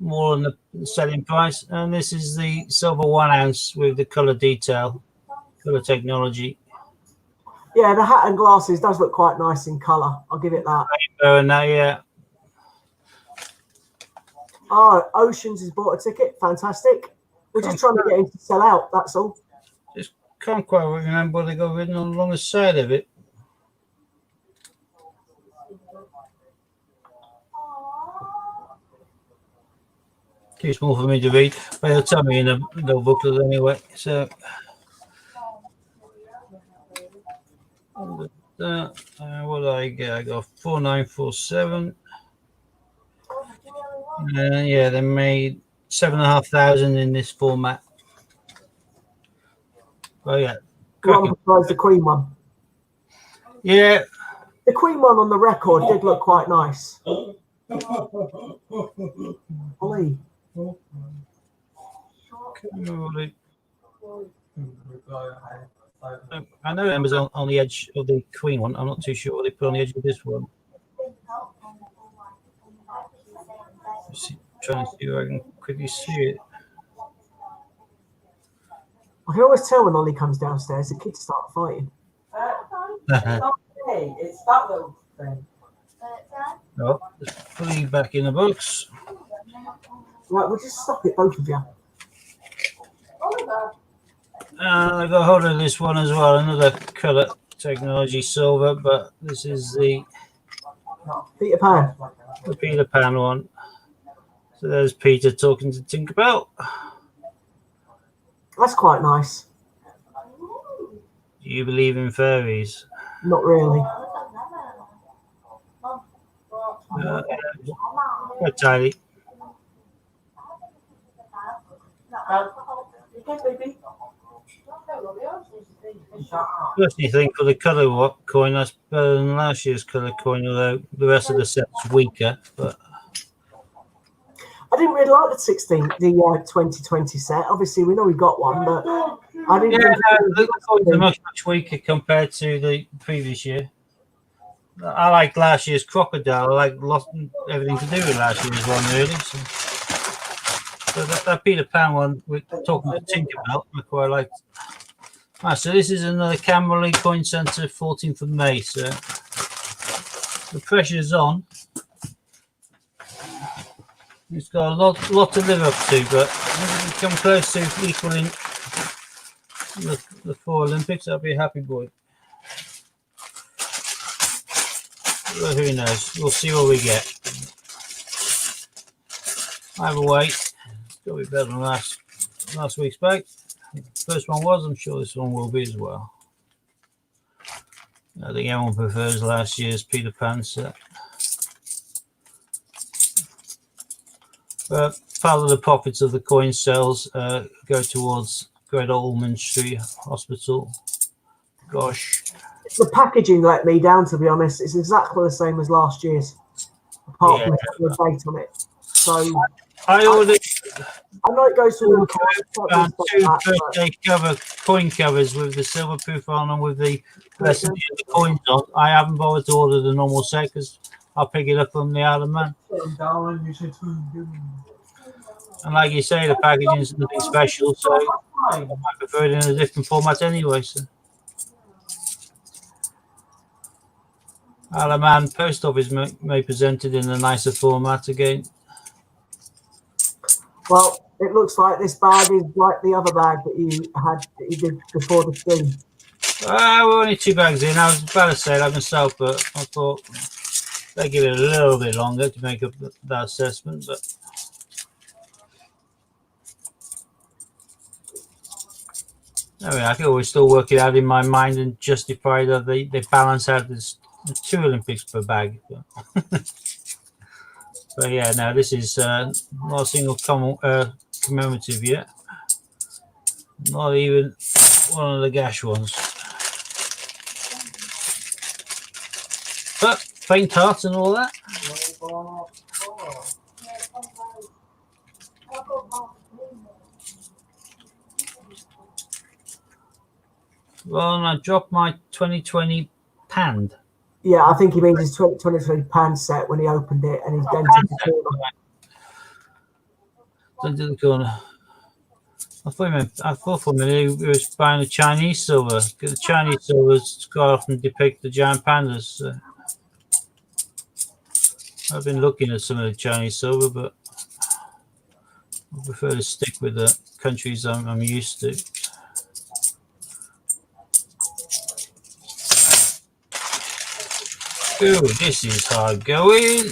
more than the selling price. And this is the silver 1 ounce with the color detail, color technology. Yeah, the hat and glasses does look quite nice in colour. I'll give it that. And yeah. Oh, Oceans has bought a ticket. Fantastic. We're just trying to get him to sell out. That's all. Just can't quite remember what they got written along the side of it. Too small for me to read, but they'll tell me in the little booklet anyway. So, what did I get? I got 4947. Yeah, they made 7,500 in this format. Oh yeah, Ron prefers the Queen one. Yeah, the Queen one on the record did look quite nice. Ollie. I know Emma's on the edge of the Queen one. I'm not too sure what they put on the edge of this one. Trying to see if I can quickly see it. I can always tell when Ollie comes downstairs, the kids start fighting. It's that little thing. Oh, just putting it back in the box. Right, we'll just stop it, both of you. I got hold of this one as well, another colour technology silver, but this is the Peter Pan. Peter Pan one. So there's Peter talking to Tinkerbell. That's quite nice. Do you believe in fairies? Not really. Tiny. Personally think for the colour coin, that's better than last year's colour coin, although the rest of the set's weaker. But I didn't really like the 2020 set. Obviously, we know we got one, but I didn't. yeah, think the coins are much weaker compared to the previous year. I like last year's crocodile. I like everything to do with last year's one, really. So that Peter Pan one, we're talking to Tinkerbell, I quite liked. So this is another Camberley Coin Centre, 14th of May. So the pressure's on. It's got a lot to live up to, but if we come close to equaling the 4 Olympics, I'll be a happy boy. Well, who knows? We'll see what we get. Either way, it's got to be better than last week's bag. First one was, I'm sure this one will be as well. I think everyone prefers last year's Peter Pan set. But part of the profits of the coin sales go towards Great Ormond Street Hospital. Gosh. the packaging let me down, to be honest. It's exactly the same as last year's, apart from the date on it. So I ordered I know it goes through two birthday coin covers with the silver proof on and with the recipe of the coins on. I haven't bothered to order the normal set because I'll pick it up from the Isle of Man. And like you say, the packaging is nothing special, so I prefer it in a different format anyway. So. Isle of Man Post Office may present it in a nicer format again. Well, it looks like this bag is like the other bag that you did before the stream. We're only 2 bags in. I was about to say that myself, but I thought they'd give it a little bit longer to make up that assessment. But I mean, I can always still work it out in my mind and justify that they balance out this 2 Olympics per bag. But yeah, no, this is not a single commemorative yet. Not even one of the gash ones. But faint hearts and all that. Well, and I dropped my 2020 panned. Yeah, I think he means his 2023 pan set when he opened it and he's dented the corner. Into the corner. I thought for a minute he was buying a Chinese silver. The Chinese silvers quite often depict the giant pandas. So. I've been looking at some of the Chinese silver, but I prefer to stick with the countries I'm used to. Oh, this is hard going.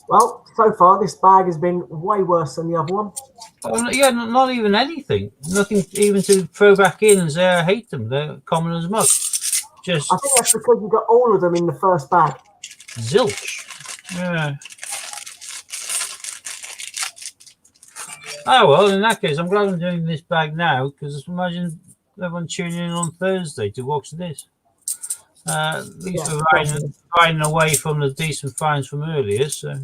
Well, so far this bag has been way worse than the other one. Oh, yeah, not even anything. Nothing even to throw back in and say I hate them. They're common as mud. Just I think that's because you got all of them in the first bag. zilch. Yeah. Oh well, in that case, I'm glad I'm doing this bag now because imagine everyone tuning in on Thursday to watch this. At least we're riding away from the decent finds from earlier, so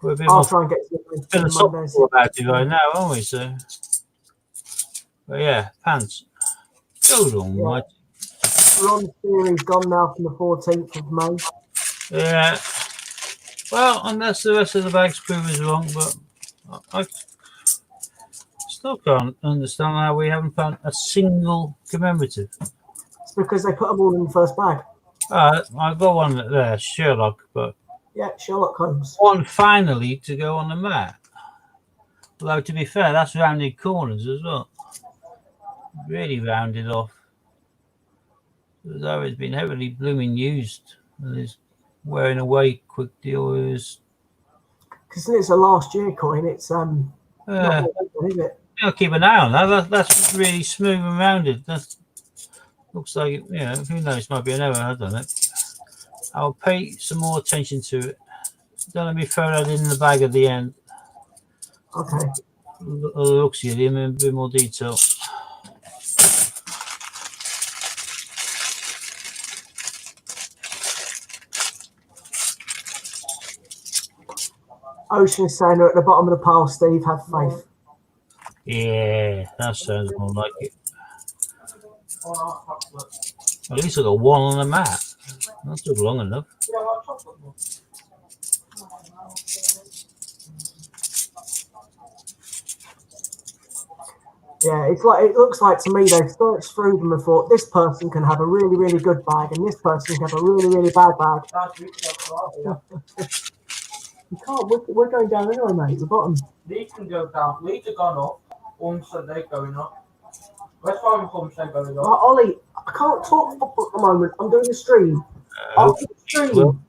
we're a bit I'll more try and get philosophical about it right now, aren't we? So, but yeah, pants. Good almighty. Ron's theory's gone now from the 14th of May. Yeah. Well, unless the rest of the bags prove us wrong, but still can't understand how we haven't found a single commemorative. It's because they put them all in the first bag. I've got one there, Sherlock, but Yeah, Sherlock Holmes. one finally to go on the mat. Although, to be fair, that's rounded corners as well. Really rounded off. As though it's been heavily blooming used. And it's wearing away quick deal. Because it's a last year coin, it's not very good, is it? I'll keep an eye on that. That's really smooth and rounded. That looks like, who knows, might be an error. I don't know. I'll pay some more attention to it. Don't let me throw that in the bag at the end. Okay. Looks at him in a bit more detail. Ocean saying they're at the bottom of the pile, Steve. Have faith. Yeah, that sounds more like it. At least I got one on the mat. That took long enough. Yeah, it looks like to me they've searched through them and thought this person can have a really, really good bag and this person can have a really, really bad bag. You can't. We're going down anyway, mate. The bottom. These can go down. These are gone up. Once they're going up. Where's my pumps are going up? Ollie, I can't talk football at the moment. I'm doing a stream. I'll do a stream.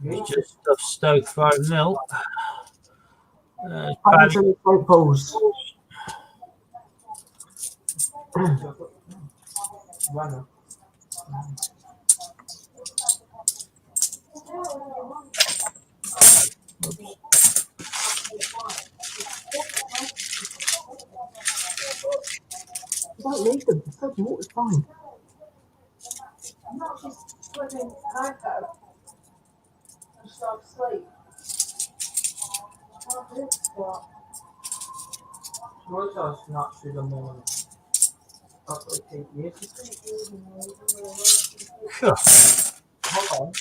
It's just off Stoke 5-0. Paddington St Paul's. I don't need them. It's so small. It's fine. I'm not just swimming iPad. Just off sleep. What's our snatch through the morning? That's what it takes years. Hold on.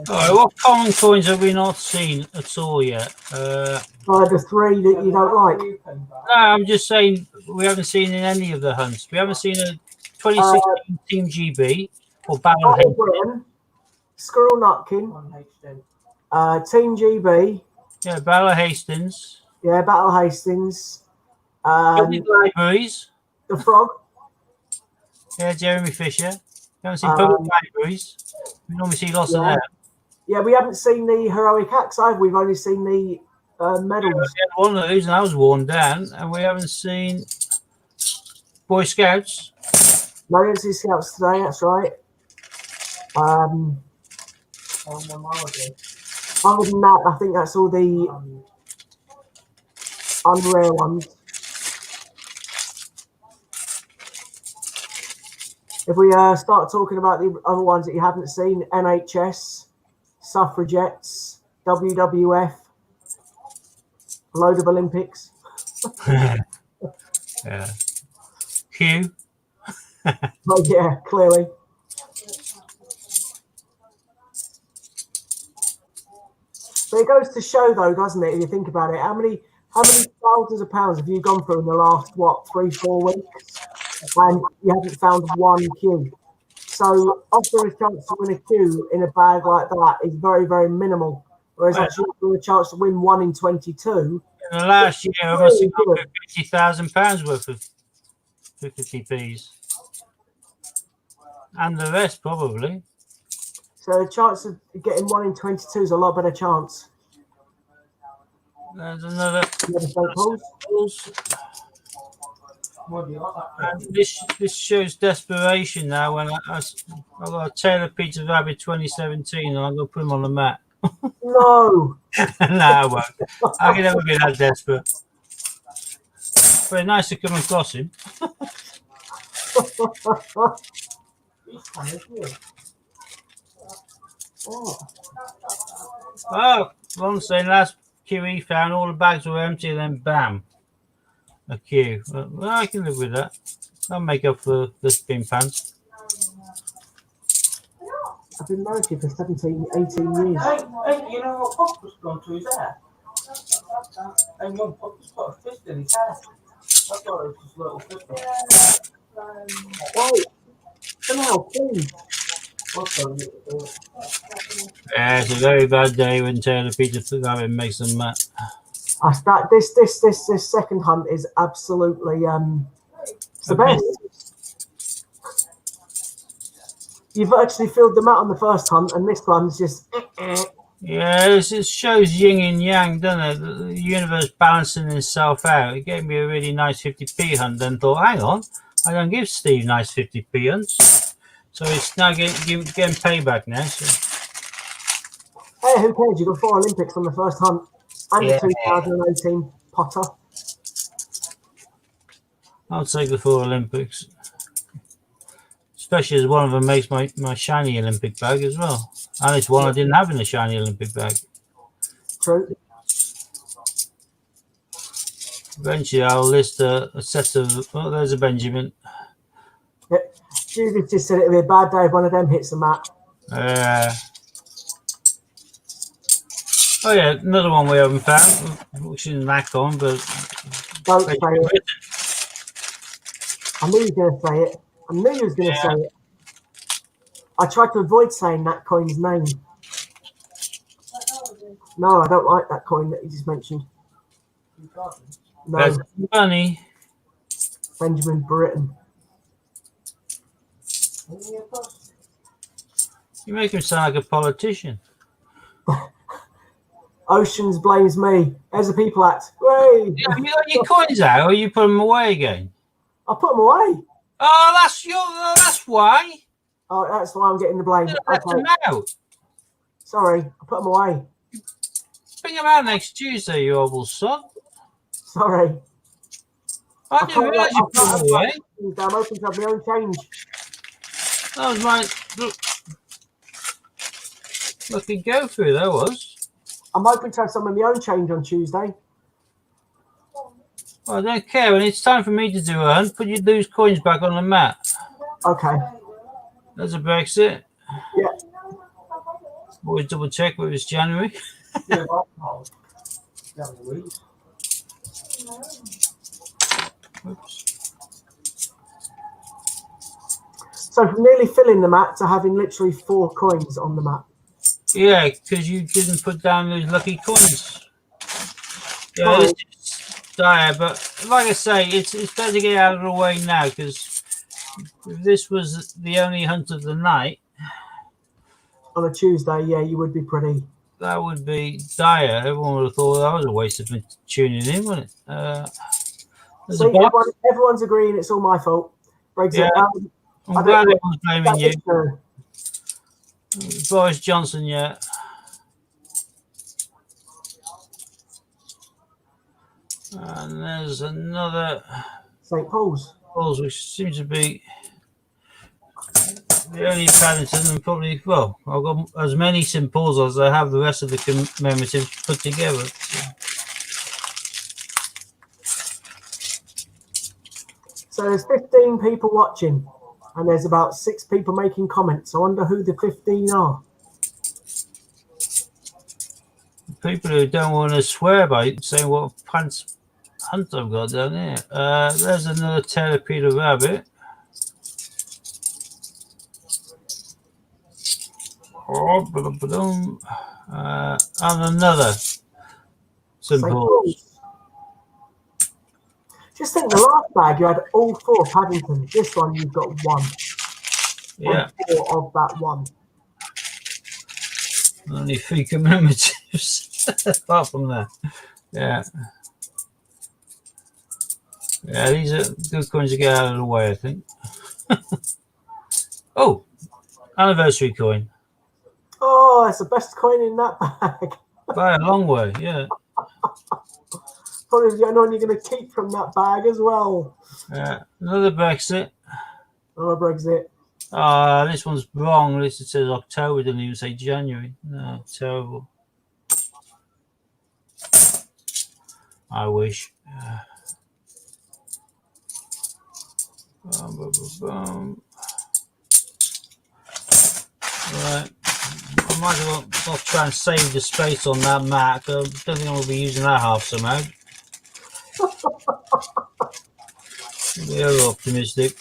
Alright, what common coins have we not seen at all yet? The three that you don't like. No, I'm just saying we haven't seen in any of the hunts. We haven't seen a 2016 Team GB or Battle Battle Hastings. Britain, Squirrel Nutkin, Team GB, Yeah, Battle Hastings. yeah, Battle Hastings, Public Libraries. the Frog. Yeah, Jeremy Fisher. We haven't seen Public Libraries. We normally see lots of yeah. them. Yeah, we haven't seen the Heroic Axe either. We've only seen the medals. We had one of those and that was worn down, and we haven't seen Boy Scouts. No, we didn't see Scouts today, that's right. Other than that, I think that's all the unrare ones. If we start talking about the other ones that you haven't seen, NHS, Suffragettes, WWF, a load of Olympics. Yeah. Q. Oh, yeah, clearly. But it goes to show, though, doesn't it? If you think about it, how many thousands of pounds have you gone through in the last 3-4 weeks, and you haven't found one Q? So offering a chance to win a Q in a bag like that is very, very minimal. Whereas actually offering a chance to win 1 in 22. In the last year, I must have got £50,000 worth of 50p's, and the rest probably. So the chance of getting 1 in 22 is a lot better chance. There's another. And this shows desperation now. When I got a Taylor Peter Rabbit 2017, and I'm going to put him on the mat. No. No, I won't. I can never be that desperate. Very nice to come across him. Oh, Ron saying last QE found all the bags were empty, and then bam, a Q. Well, I can live with that. I'll make up for the spin pants. I've been married for 17, 18 years. Hey, you know what Pop was going to his hair? Hey, Mum, Papa's got a fist in his hair. I thought it was just a little fist. Right. Come out, please. What's going on? Yeah, it's a very bad day when Taylor Peter Gavin makes them mad. I start this second hunt is absolutely it's the best. You've actually filled them out on the first hunt, and this one's just. Yeah, it shows yin and yang, doesn't it? The universe balancing itself out. It gave me a really nice 50p hunt, then thought, hang on, I don't give Steve nice 50p hunts. So it's now getting payback now. So. Hey, who cares? You got 4 Olympics on the first hunt, and Yeah. the 2018 Potter. I'll take the 4 Olympics. Especially as one of them makes my shiny Olympic bag as well. And it's one I didn't have in the shiny Olympic bag. True. Eventually, I'll list a set of. Oh, there's a Benjamin. Yep. Judith just said it'll be a bad day if one of them hits the mat. Oh yeah, another one we haven't found. We shouldn't lack on, but Don't say it. I knew you were going to say it. I knew you was going to say it. I tried to avoid saying that coin's name. No, I don't like that coin that you just mentioned. No, that's funny. Benjamin Britten. You make him sound like a politician. Oceans blames me. There's the people act. Hey! Have you got your coins out, or you put them away again? I put them away. Oh, that's why. Oh, that's why I'm getting the blame. You left Okay. them out. Sorry, I put them away. Bring them out next Tuesday, you old son. Sorry. I didn't realise you put them away. I'm open to have my own change. That was my lucky go through. That was. I'm hoping to have some of my own change on Tuesday. Well, I don't care. When it's time for me to do a hunt, put your loose coins back on the mat. Okay. There's a Brexit. Yeah. Always double check whether it's January. Oops. So from nearly filling the mat to having literally 4 coins on the mat. Yeah, because you didn't put down those lucky coins. Yeah, Sorry. this is dire, but like I say, it's better to get out of the way now, because if this was the only hunt of the night, On a Tuesday, yeah, you would be pretty. that would be dire. Everyone would have thought that was a waste of tuning in, wouldn't it? There's See, a box. everyone's agreeing it's all my fault. Brexit. Yeah. I'm glad everyone's blaming that's you. true. Boris Johnson, yeah. And there's another St. Paul's. Paul's, which seems to be the only Paddington, and probably, well, I've got as many St. Paul's as I have the rest of the commemorative put together. So there's 15 people watching, and there's about 6 people making comments. I wonder who the 15 are. People who don't want to swear by saying what pants hunt I've got down there. There's another Taylor Peter rabbit. Oh, and another St. Paul's. Just think, the last bag you had all 4 Paddingtons. This one you've got 1. Yeah. 4 of that one. Only 3 commemoratives apart from that. Yeah. Yeah, these are good coins to get out of the way, I think. Oh, anniversary coin. Oh, that's the best coin in that bag. By a long way, yeah. Probably the only one you're going to keep from that bag as well. Yeah. Another Brexit. Oh, Brexit. This one's wrong. This it says October, doesn't even say January. No, terrible. I wish. Right. I might as well not try and save the space on that mat. I don't think I'll be using that half somehow. We're optimistic.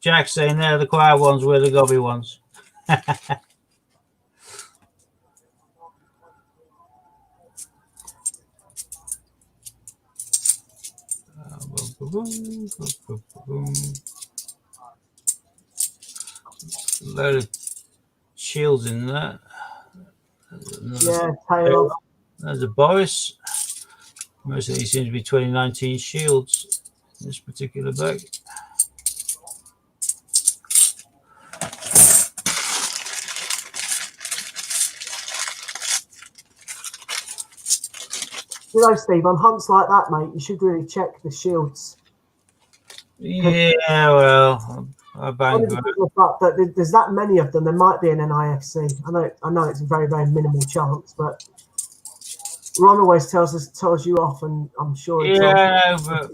Jack's saying they're the quiet ones, we're the gobby ones. Load of shields in there. Yeah, tail off. There's a Boris. Most of these seem to be 2019 shields in this particular bag. You know, Steve, on hunts like that, mate, you should really check the shields. Yeah, well, I banged Only because of the fact that there's that many of them, there might be an NIFC. I know it's a very, very minimal chance, but Ron always tells you off, and I'm sure it's yeah, but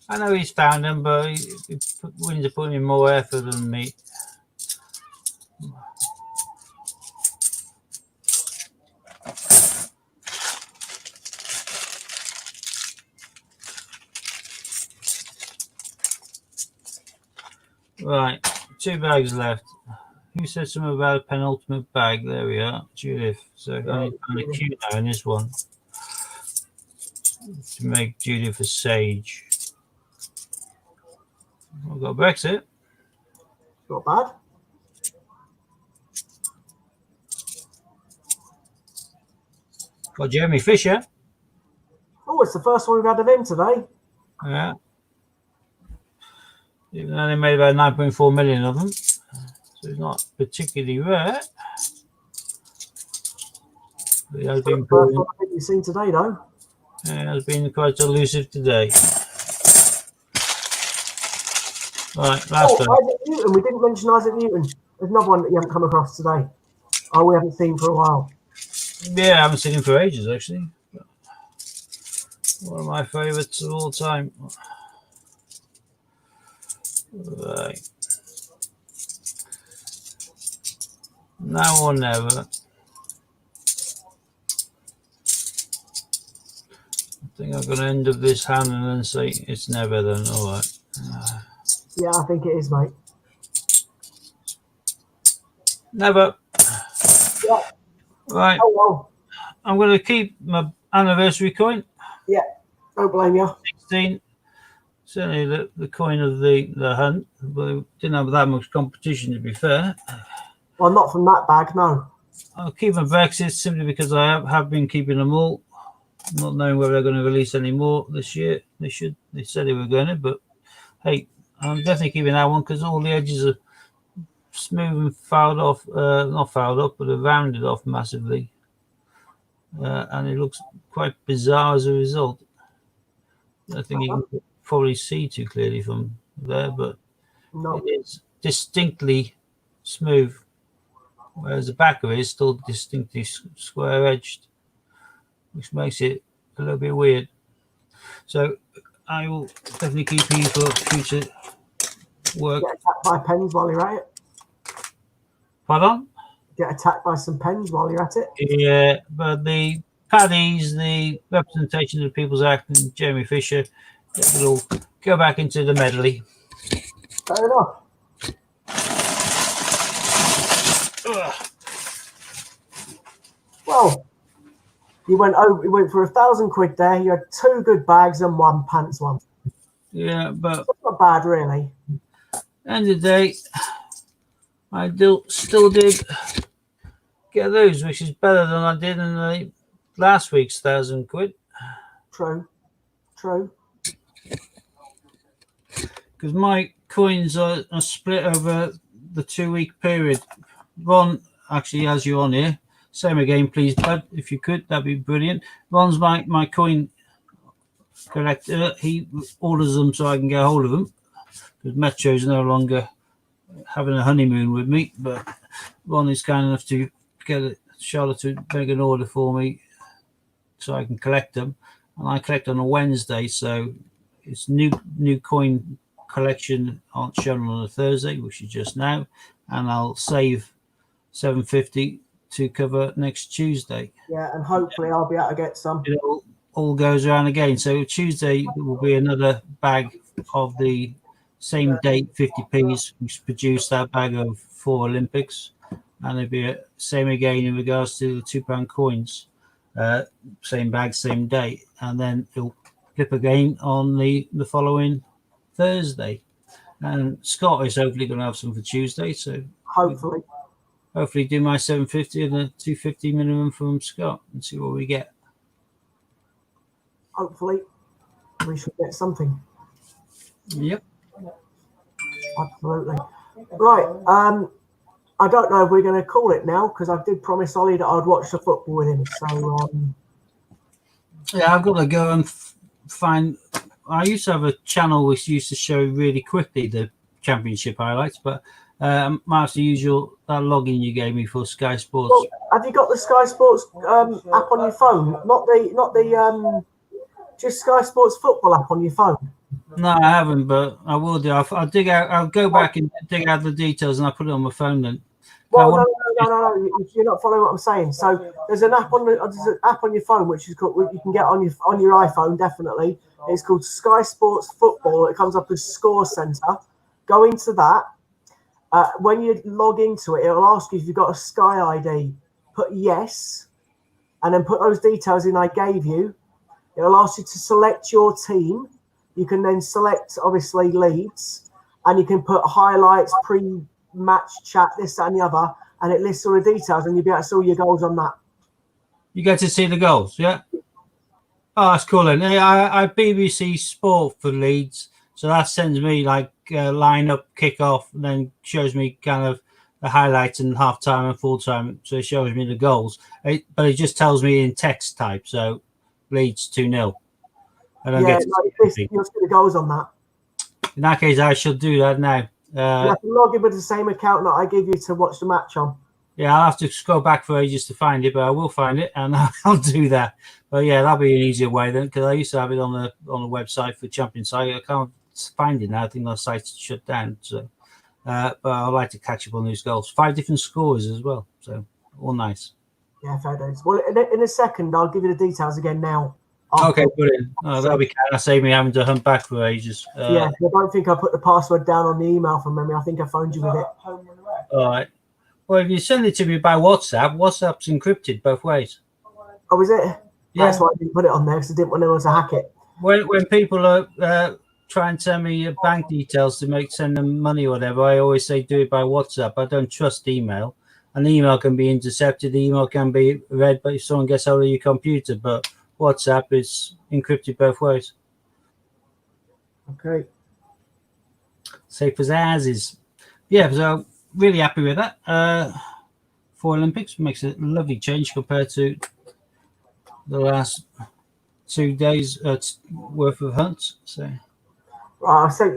I know he's found them, but he's willing to put in more effort than me. Right, 2 bags left. Who said something about a penultimate bag? There we are, Judith. So I need to find a cue now in this one to make Judith a sage. I've got Brexit. not bad. Got Jeremy Fisher. Oh, it's the first one we've had of him today. Yeah. Even though they made about 9.4 million of them. So it's not particularly rare. But it has been First one I think you've seen today, though. it has been quite elusive today. Right, last one. Isaac Newton. We didn't mention Isaac Newton. There's another one that you haven't come across today. Oh, we haven't seen for a while. Yeah, I haven't seen him for ages, actually. One of my favourites of all time. Right. Now or never. I think I'm going to end up this hand and then say it's never then. All right. Yeah, I think it is, mate. Never. Yeah. Right. Oh, well. I'm going to keep my anniversary coin. Yeah. Don't blame you. 16. Certainly the coin of the hunt, but it didn't have that much competition, to be fair. Well, not from that bag, no. I'll keep my Brexit simply because I have been keeping them all, not knowing whether they're going to release any more this year. They said they were going to, but hey, I'm definitely keeping that one because all the edges are smooth and fouled off, not fouled off, but are rounded off massively. And it looks quite bizarre as a result. I think you can probably see too clearly from there, but No. it is distinctly smooth, whereas the back of it is still distinctly square edged, which makes it a little bit weird. So I will definitely keep you for future work. Get attacked by pens while you're at it. Pardon? Get attacked by some pens while you're at it. Yeah, but the Paddies, the representation of the People's Act, and Jeremy Fisher, it will all go back into the medley. Fair enough. Ugh. Well, you went for £1,000 there. You had 2 good bags and 1 pants one. Yeah, but That's not bad, really. end of the day, I still did get those, which is better than I did in the last week's £1,000. True. Because my coins are split over the 2-week period. Ron actually has you on here. Same again, please, bud. If you could, that'd be brilliant. Ron's my coin collector. He orders them so I can get hold of them. Because Metro's no longer having a honeymoon with me, but Ron is kind enough to get Charlotte to make an order for me so I can collect them. And I collect on a Wednesday, so it's new coin collection on shown on a Thursday, which is just now, and I'll save 750 to cover next Tuesday. Yeah, and hopefully I'll be able to get some. It all goes around again. So Tuesday there will be another bag of the same date 50p's, which produced that bag of 4 Olympics, and it'll be same again in regards to the £2 coins. Same bag, same date, and then it'll flip again on the following Thursday. And Scott is hopefully going to have some for Tuesday, so Hopefully. do my 750 and a 250 minimum from Scott and see what we get. Hopefully we should get something. Yep. Absolutely. Right. I don't know if we're going to call it now because I did promise Ollie that I'd watch the football with him. So yeah, I've got to go and find. I used to have a channel which used to show really quickly the championship highlights, but might have to use that login you gave me for Sky Sports. well, have you got the Sky Sports app on your phone? Not the just Sky Sports football app on your phone. No, I haven't, but I will do. I'll dig out. I'll go back and dig out the details, and I'll put it on my phone then. Well, no. You're not following what I'm saying. So there's an app on your phone which is called, you can get on your iPhone definitely. It's called Sky Sports Football. It comes up as Score Centre. Go into that. When you log into it, it'll ask you if you've got a Sky ID. Put yes, and then put those details in I gave you. It'll ask you to select your team. You can then select, obviously, Leeds, and you can put highlights, pre-match chat, this, that, and the other, and it lists all the details, and you'll be able to see all your goals on that. You get to see the goals, yeah? Oh, that's cool. And I BBC Sport for Leeds, so that sends me like line-up, kick-off, and then shows me kind of the highlights and half-time and full-time, so it shows me the goals. But it just tells me in text type, so Leeds 2-0. I don't get you'll see the goals on that. In that case, I shall do that now. You have to log in with the same account that I give you to watch the match on. Yeah, I'll have to scroll back for ages to find it, but I will find it, and I'll do that. But yeah, that'll be an easier way then, because I used to have it on the website for Champions site. I can't find it now. I think the site's shut down. So, but I'd like to catch up on these goals. 5 different scores as well, so all nice. Yeah, fair days. Well, in a second, I'll give you the details again now. Okay, brilliant. That'll be kind of save me having to hunt back for ages. Yeah, I don't think I put the password down on the email from memory. I think I phoned you with it. All right. Well, if you send it to me by WhatsApp, WhatsApp's encrypted both ways. Oh, is it? Yeah. That's why I didn't put it on there because I didn't want anyone to hack it. When people are trying to send me bank details to send them money or whatever, I always say do it by WhatsApp. I don't trust email. An email can be intercepted. The email can be read, but if someone gets hold of your computer, but WhatsApp is encrypted both ways. Okay. Safe as ours is. Yeah, so really happy with that. 4 Olympics makes a lovely change compared to the last 2 days worth of hunts. So Right, I sent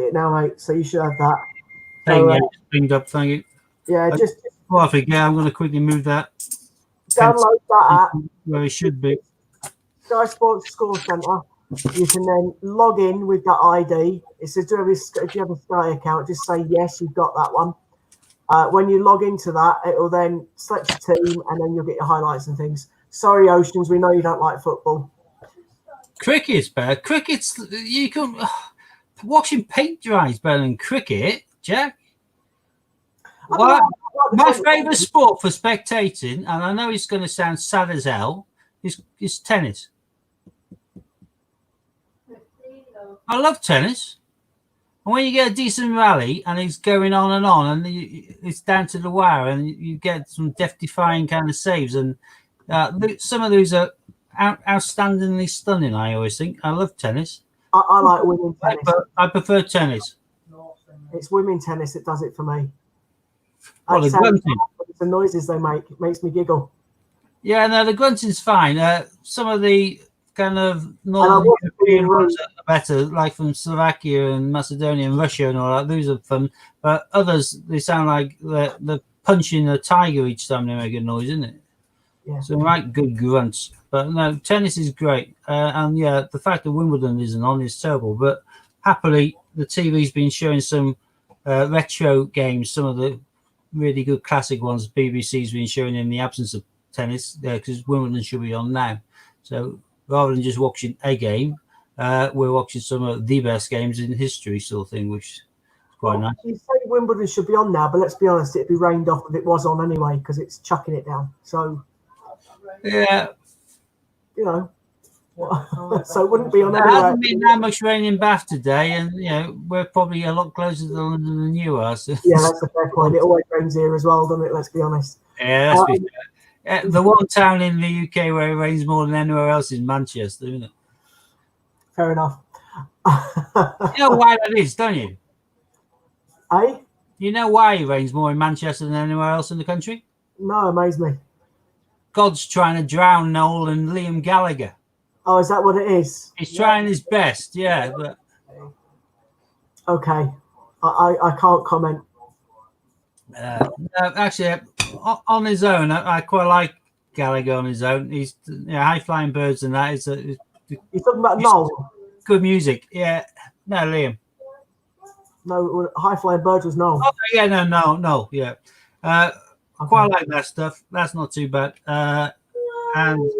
it now, mate. So you should have that. Bringed up, thank you. Yeah, just Before I forget, I'm going to quickly move that download that app. where it should be. Sky Sports Score Centre. You can then log in with that ID. It says, if you have a Sky account, just say yes, you've got that one. When you log into that, it will then select your team, and then you'll get your highlights and things. Sorry, Oceans, we know you don't like football. Cricket's better. Cricket's you can watching paint dry is better than cricket, Jack. What? My favourite sport for spectating, and I know it's going to sound sad as hell, is tennis. I love tennis. And when you get a decent rally and it's going on, and it's down to the wire, and you get some death-defying kind of saves, and some of those are outstandingly stunning, I always think. I love tennis. I like women tennis. I prefer tennis. It's women tennis that does it for me. Well, the grunting. The noises they make, it makes me giggle. Yeah, no, the grunting's fine. Some of the kind of Northern European ones are better, like from Slovakia and Macedonia and Russia and all that. Those are fun. But others, they sound like they're punching a tiger each time they make a noise, isn't it? Yeah. So right, good grunts. But no, tennis is great. And yeah, the fact that Wimbledon isn't on is terrible. But happily, the TV's been showing some retro games, some of the really good classic ones BBC's been showing in the absence of tennis, because Wimbledon should be on now. So rather than just watching a game, we're watching some of the best games in history, sort of thing, which is quite nice. You say Wimbledon should be on now, but let's be honest, it'd be rained off if it was on anyway, because it's chucking it down. So, Yeah, you know, so it wouldn't be on there anyway. hasn't been that much rain in Bath today, and we're probably a lot closer to London than you are. So. Yeah, that's a fair point. It always rains here as well, doesn't it? Let's be honest. Yeah, that's fair. The one town in the UK where it rains more than anywhere else is Manchester, isn't it? Fair enough. You know why that is, don't you? Eh? You know why it rains more in Manchester than anywhere else in the country? No, amaze me. God's trying to drown Noel and Liam Gallagher. Oh, is that what it is? He's trying his best, yeah, but Okay. I can't comment. no, actually, on his own, I quite like Gallagher on his own. He's high flying birds and that is You're talking about Noel? good music. Yeah, no, Liam. No, High Flying Birds was Noel. Oh yeah, no, yeah. Quite like that stuff. That's not too bad. And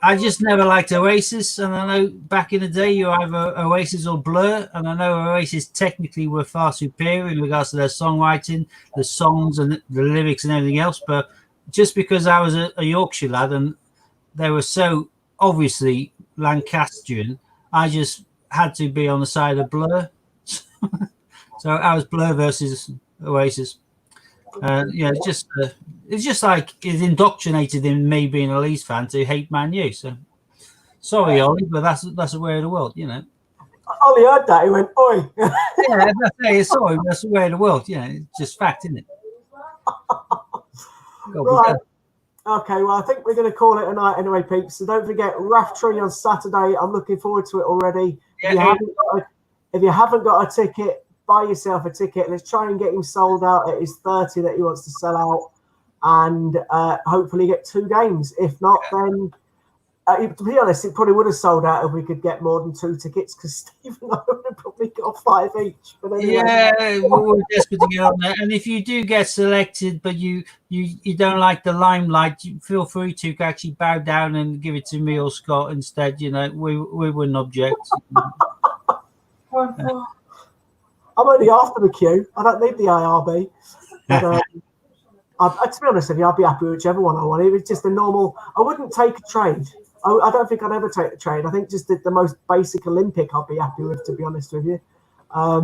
I just never liked Oasis, and I know back in the day you either Oasis or Blur, and I know Oasis technically were far superior in regards to their songwriting, the songs and the lyrics and everything else. But just because I was a Yorkshire lad and they were so obviously Lancastrian, I just had to be on the side of Blur. So I was Blur versus Oasis. It's just like it indoctrinated in me being a Leeds fan to hate Man U. So sorry, Ollie, but that's the way of the world, you know. Ollie heard that. He went, "Oi!" Yeah, sorry, that's the way of the world. You know, it's just fact, isn't it? Right. Okay, well, I think we're going to call it a night anyway, peeps. So don't forget Raftree on Saturday. I'm looking forward to it already. Yeah, if you haven't got a ticket, buy yourself a ticket. Let's try and get him sold out at his 30 that he wants to sell out, and hopefully get 2 games. If not, then to be honest, it probably would have sold out if we could get more than 2 tickets, because Steve and I would have probably got 5 each. But anyway. Yeah, we're desperate to get on there. And if you do get selected, but you don't like the limelight, feel free to actually bow down and give it to me or Scott instead. You know, we wouldn't object. I'm only after the queue. I don't need the IRB. But, to be honest with you, I'd be happy with whichever one I want. It was just a normal. I wouldn't take a trade. I don't think I'd ever take a trade. I think just the most basic Olympic I'd be happy with, to be honest with you. I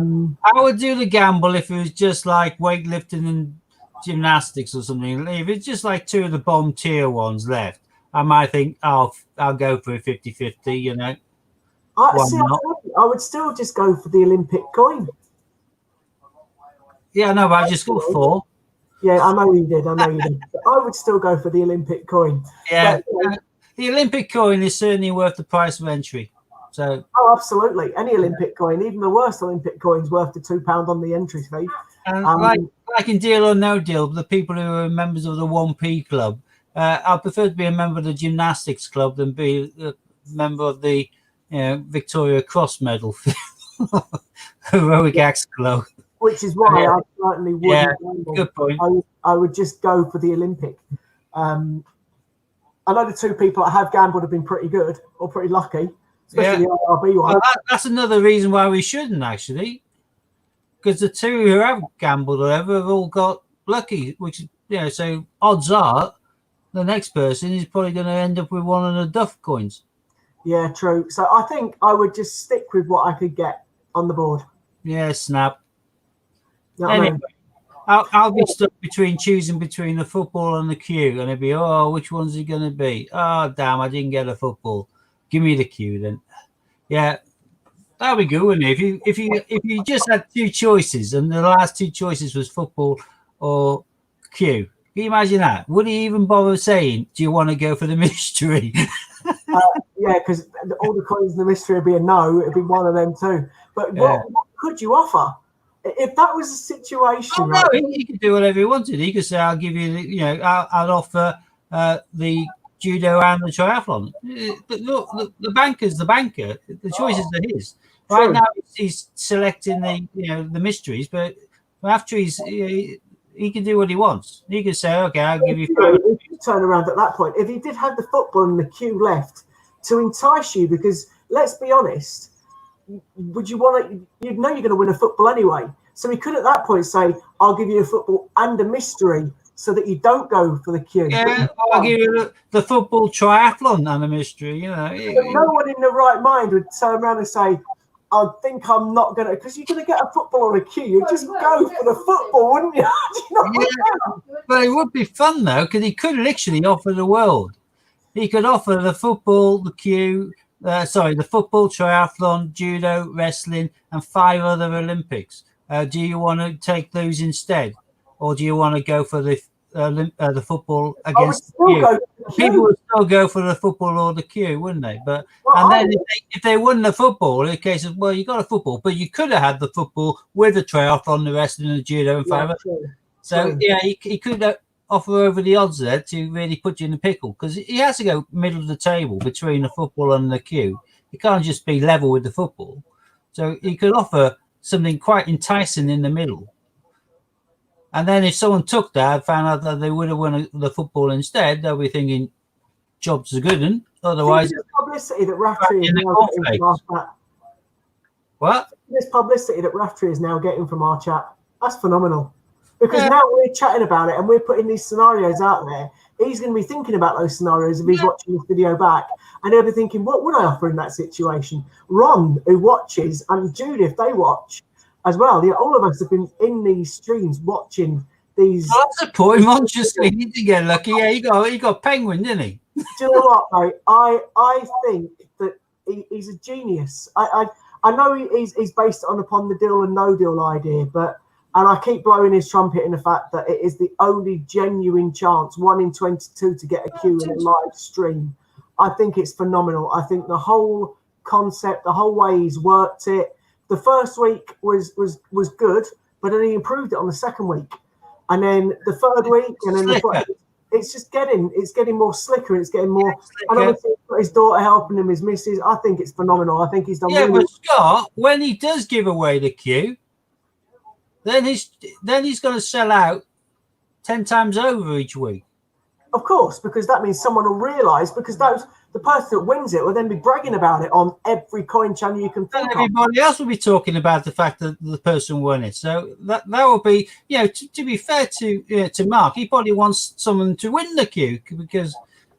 would do the gamble if it was just like weightlifting and gymnastics or something. If it's just like 2 of the bottom tier ones left, I might think I'll go for a 50-50, you know. I would still just go for the Olympic coin. Yeah, no, but I just got 4. Yeah, I know you did. But I would still go for the Olympic coin. Yeah, but, the Olympic coin is certainly worth the price of entry. So. Oh, absolutely. Any Olympic coin, even the worst Olympic coin, is worth the £2 on the entry fee. And like in Deal or No Deal, the people who are members of the 1p club, I prefer to be a member of the gymnastics club than be a member of the Victoria Cross Medal Heroic Acts Club. Which is why I certainly wouldn't. Yeah, good point. I would just go for the Olympic. I know the 2 people that have gambled have been pretty good or pretty lucky, especially the IRB one. Well, that's another reason why we shouldn't, actually, because the 2 who have gambled or whatever have all got lucky, which, so odds are the next person is probably going to end up with one of the Duff coins. Yeah, true. So I think I would just stick with what I could get on the board. Yeah, snap. You know what I mean? I'll be stuck choosing between the football and the queue, and it'd be, which one's it going to be? Oh, damn, I didn't get a football. Give me the queue then. Yeah, that'd be good, wouldn't it? If you just had 2 choices and the last 2 choices was football or queue. Can you imagine that? Would he even bother saying, "Do you want to go for the mystery?" Yeah, because all the coins in the mystery would be a no. It'd be one of them 2. But what could you offer? If that was a situation, he could do whatever he wanted. He could say, "I'll give you, I'll offer the judo and the triathlon. But look, the banker's the banker. The choices are his. Right True. now, he's selecting the mysteries, but after he can do what he wants. He can say, okay, I'll give you If you turn around at that point, if he did have the football and the queue left to entice you, because let's be honest, would you want to? You'd know you're going to win a football anyway. So he could at that point say, "I'll give you a football and a mystery," so that you don't go for the queue. Yeah, I'll give you the football triathlon and a mystery. But no one in the right mind would turn around and say, I think I'm not going to, because you're going to get a football on a queue. You'd just go for the football, wouldn't you? Do you know what I mean? But it would be fun, though, because he could literally offer the world. He could offer the football, the the football, triathlon, judo, wrestling, and 5 other Olympics. Do you want to take those instead? Or do you want to go for the football against the queue? People would still go for the football or the queue, wouldn't they? But then if they won the football, in the case of, well, you got a football, but you could have had the football with the triathlon, the wrestling, the judo, and 5 others. So he could offer over the odds there to really put you in the pickle, because he has to go middle of the table between the football and the queue. He can't just be level with the football. So he could offer something quite enticing in the middle. And then if someone took that and found out that they would have won the football instead, they'll be thinking, jobs are good, and otherwise... This publicity that Raftery is now getting from our chat. What? This publicity that Raftery is now getting from our chat, that's phenomenal. Because now we're chatting about it and we're putting these scenarios out there. He's going to be thinking about those scenarios if he's watching this video back. And he'll be thinking, what would I offer in that situation? Ron, who watches, and Judith, they watch as well. All of us have been in these streams watching these. Oh, that's a point. Manchester, he did get lucky. Yeah, he got Penguin, didn't he? Do you know what, mate? I think that he's a genius. I know he's based it upon the deal and no deal idea, and I keep blowing his trumpet in the fact that it is the only genuine chance, 1 in 22, to get a queue in a live stream. I think it's phenomenal. I think the whole concept, the whole way he's worked it. The first week was good, but then he improved it on the second week, and then the third week, and then it's getting more slicker. It's getting more. And obviously, his daughter helping him, his missus. I think it's phenomenal. I think he's done. Yeah, really but Scott, when he does give away the queue, then he's going to sell out 10 times over each week. Of course, because that means someone will realise, because the person that wins it will then be bragging about it on every coin channel you can think of. Everybody else will be talking about the fact that the person won it. So that will be, to be fair to Mark, he probably wants someone to win the queue, because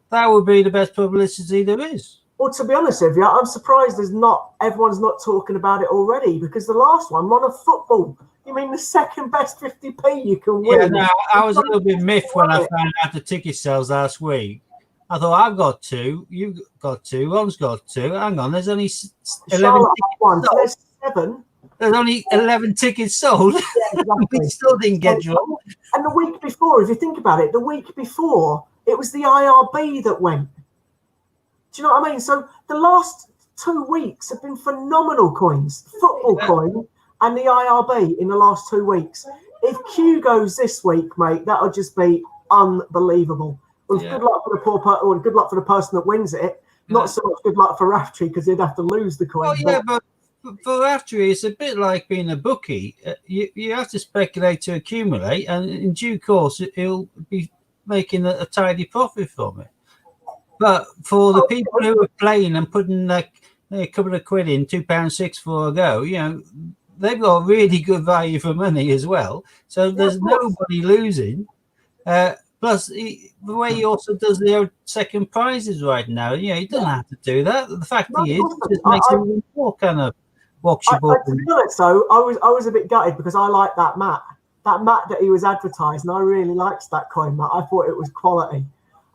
that would be the best publicity there is. Well, to be honest with you, I'm surprised everyone's not talking about it already, because the last one won a football. You mean the second best 50p you can win? Yeah, no, I was a little bit miffed when I found out the ticket sales last week. I thought, I've got 2, you've got 2, Ron's got 2. Hang on, there's only 11 tickets sold. There's 7. There's only 11 tickets sold. Yeah, exactly. We still didn't get drawn. And the week before, if you think about it, the week before, it was the IRB that went. Do you know what I mean? So the last 2 weeks have been phenomenal coins. Football coin and the IRB in the last 2 weeks. If Q goes this week, mate, that'll just be unbelievable. Well, good luck for the or good luck for the person that wins it. Not so much good luck for Raftery, because he'd have to lose the coin. Well, yeah, but for Raftery, it's a bit like being a bookie. You have to speculate to accumulate, and in due course, he'll be making a tidy profit from it. But for the people who are playing and putting a couple of quid in, £2.6 for a go, they've got really good value for money as well. So there's nobody losing. Plus, the way he also does the second prizes right now, he doesn't have to do that. The fact he just makes it more kind of watchable. To be honest, though, I was a bit gutted, because I like that mat that he was advertising. I really liked that coin mat. I thought it was quality.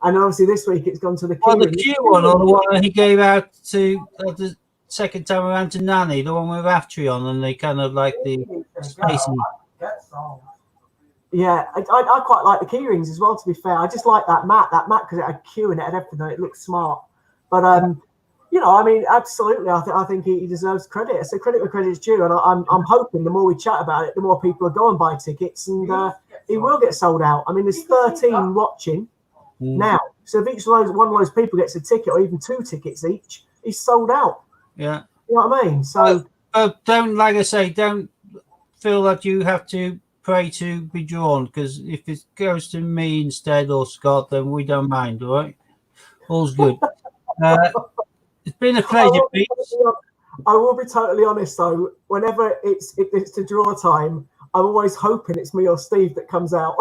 And obviously this week it's gone to the Q. Well, the Q one, or the one he gave out to the second time around to Nanny, the one with Raftery on, and they kind of like the spacey. Yeah, I quite like the key rings as well, to be fair. I just like that mat because it had Q in it and everything. It looked smart. But, absolutely, I think he deserves credit. So credit where credit's due. And I'm hoping the more we chat about it, the more people will go and buy tickets, and he will get sold out. I mean, there's 13 watching now. So if one of those people gets a ticket or even 2 tickets each, he's sold out. Yeah. You know what I mean? So don't, like I say, don't feel that you have to pray to be drawn, because if it goes to me instead or Scott, then we don't mind. All right, all's good. It's been a pleasure, Pete. I will be totally honest though. Whenever it's to draw time, I'm always hoping it's me or Steve that comes out.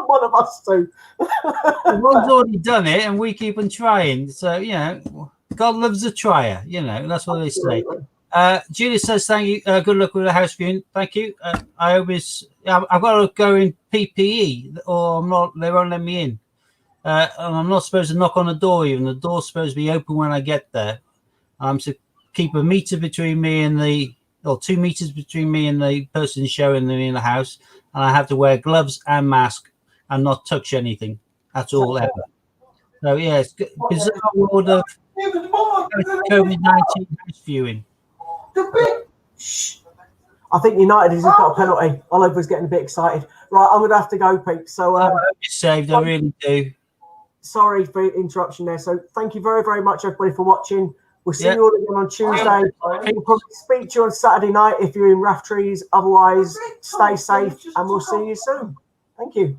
One of us two. One's already done it, and we keep on trying. So God loves a trier. That's what they say. Julia says, "Thank you. Good luck with the house viewing. Thank you. I hope I've got to go in PPE, or I'm not. They won't let me in, and I'm not supposed to knock on the door. Even the door's supposed to be open when I get there. I'm to keep a meter between me and 2 meters between me and the person showing them in the house, and I have to wear gloves and mask and not touch anything. That's all ever. So it's bizarre world of COVID-19 house viewing." I think United has got a penalty. Oliver's getting a bit excited. Right, I'm going to have to go, Pete. So I hope you're saved. I really do. Sorry for the interruption there. So thank you very, very much, everybody, for watching. We'll see you all again on Tuesday. We'll probably speak to you on Saturday night if you're in Raftrees. Otherwise, stay safe, and we'll see you soon. Thank you.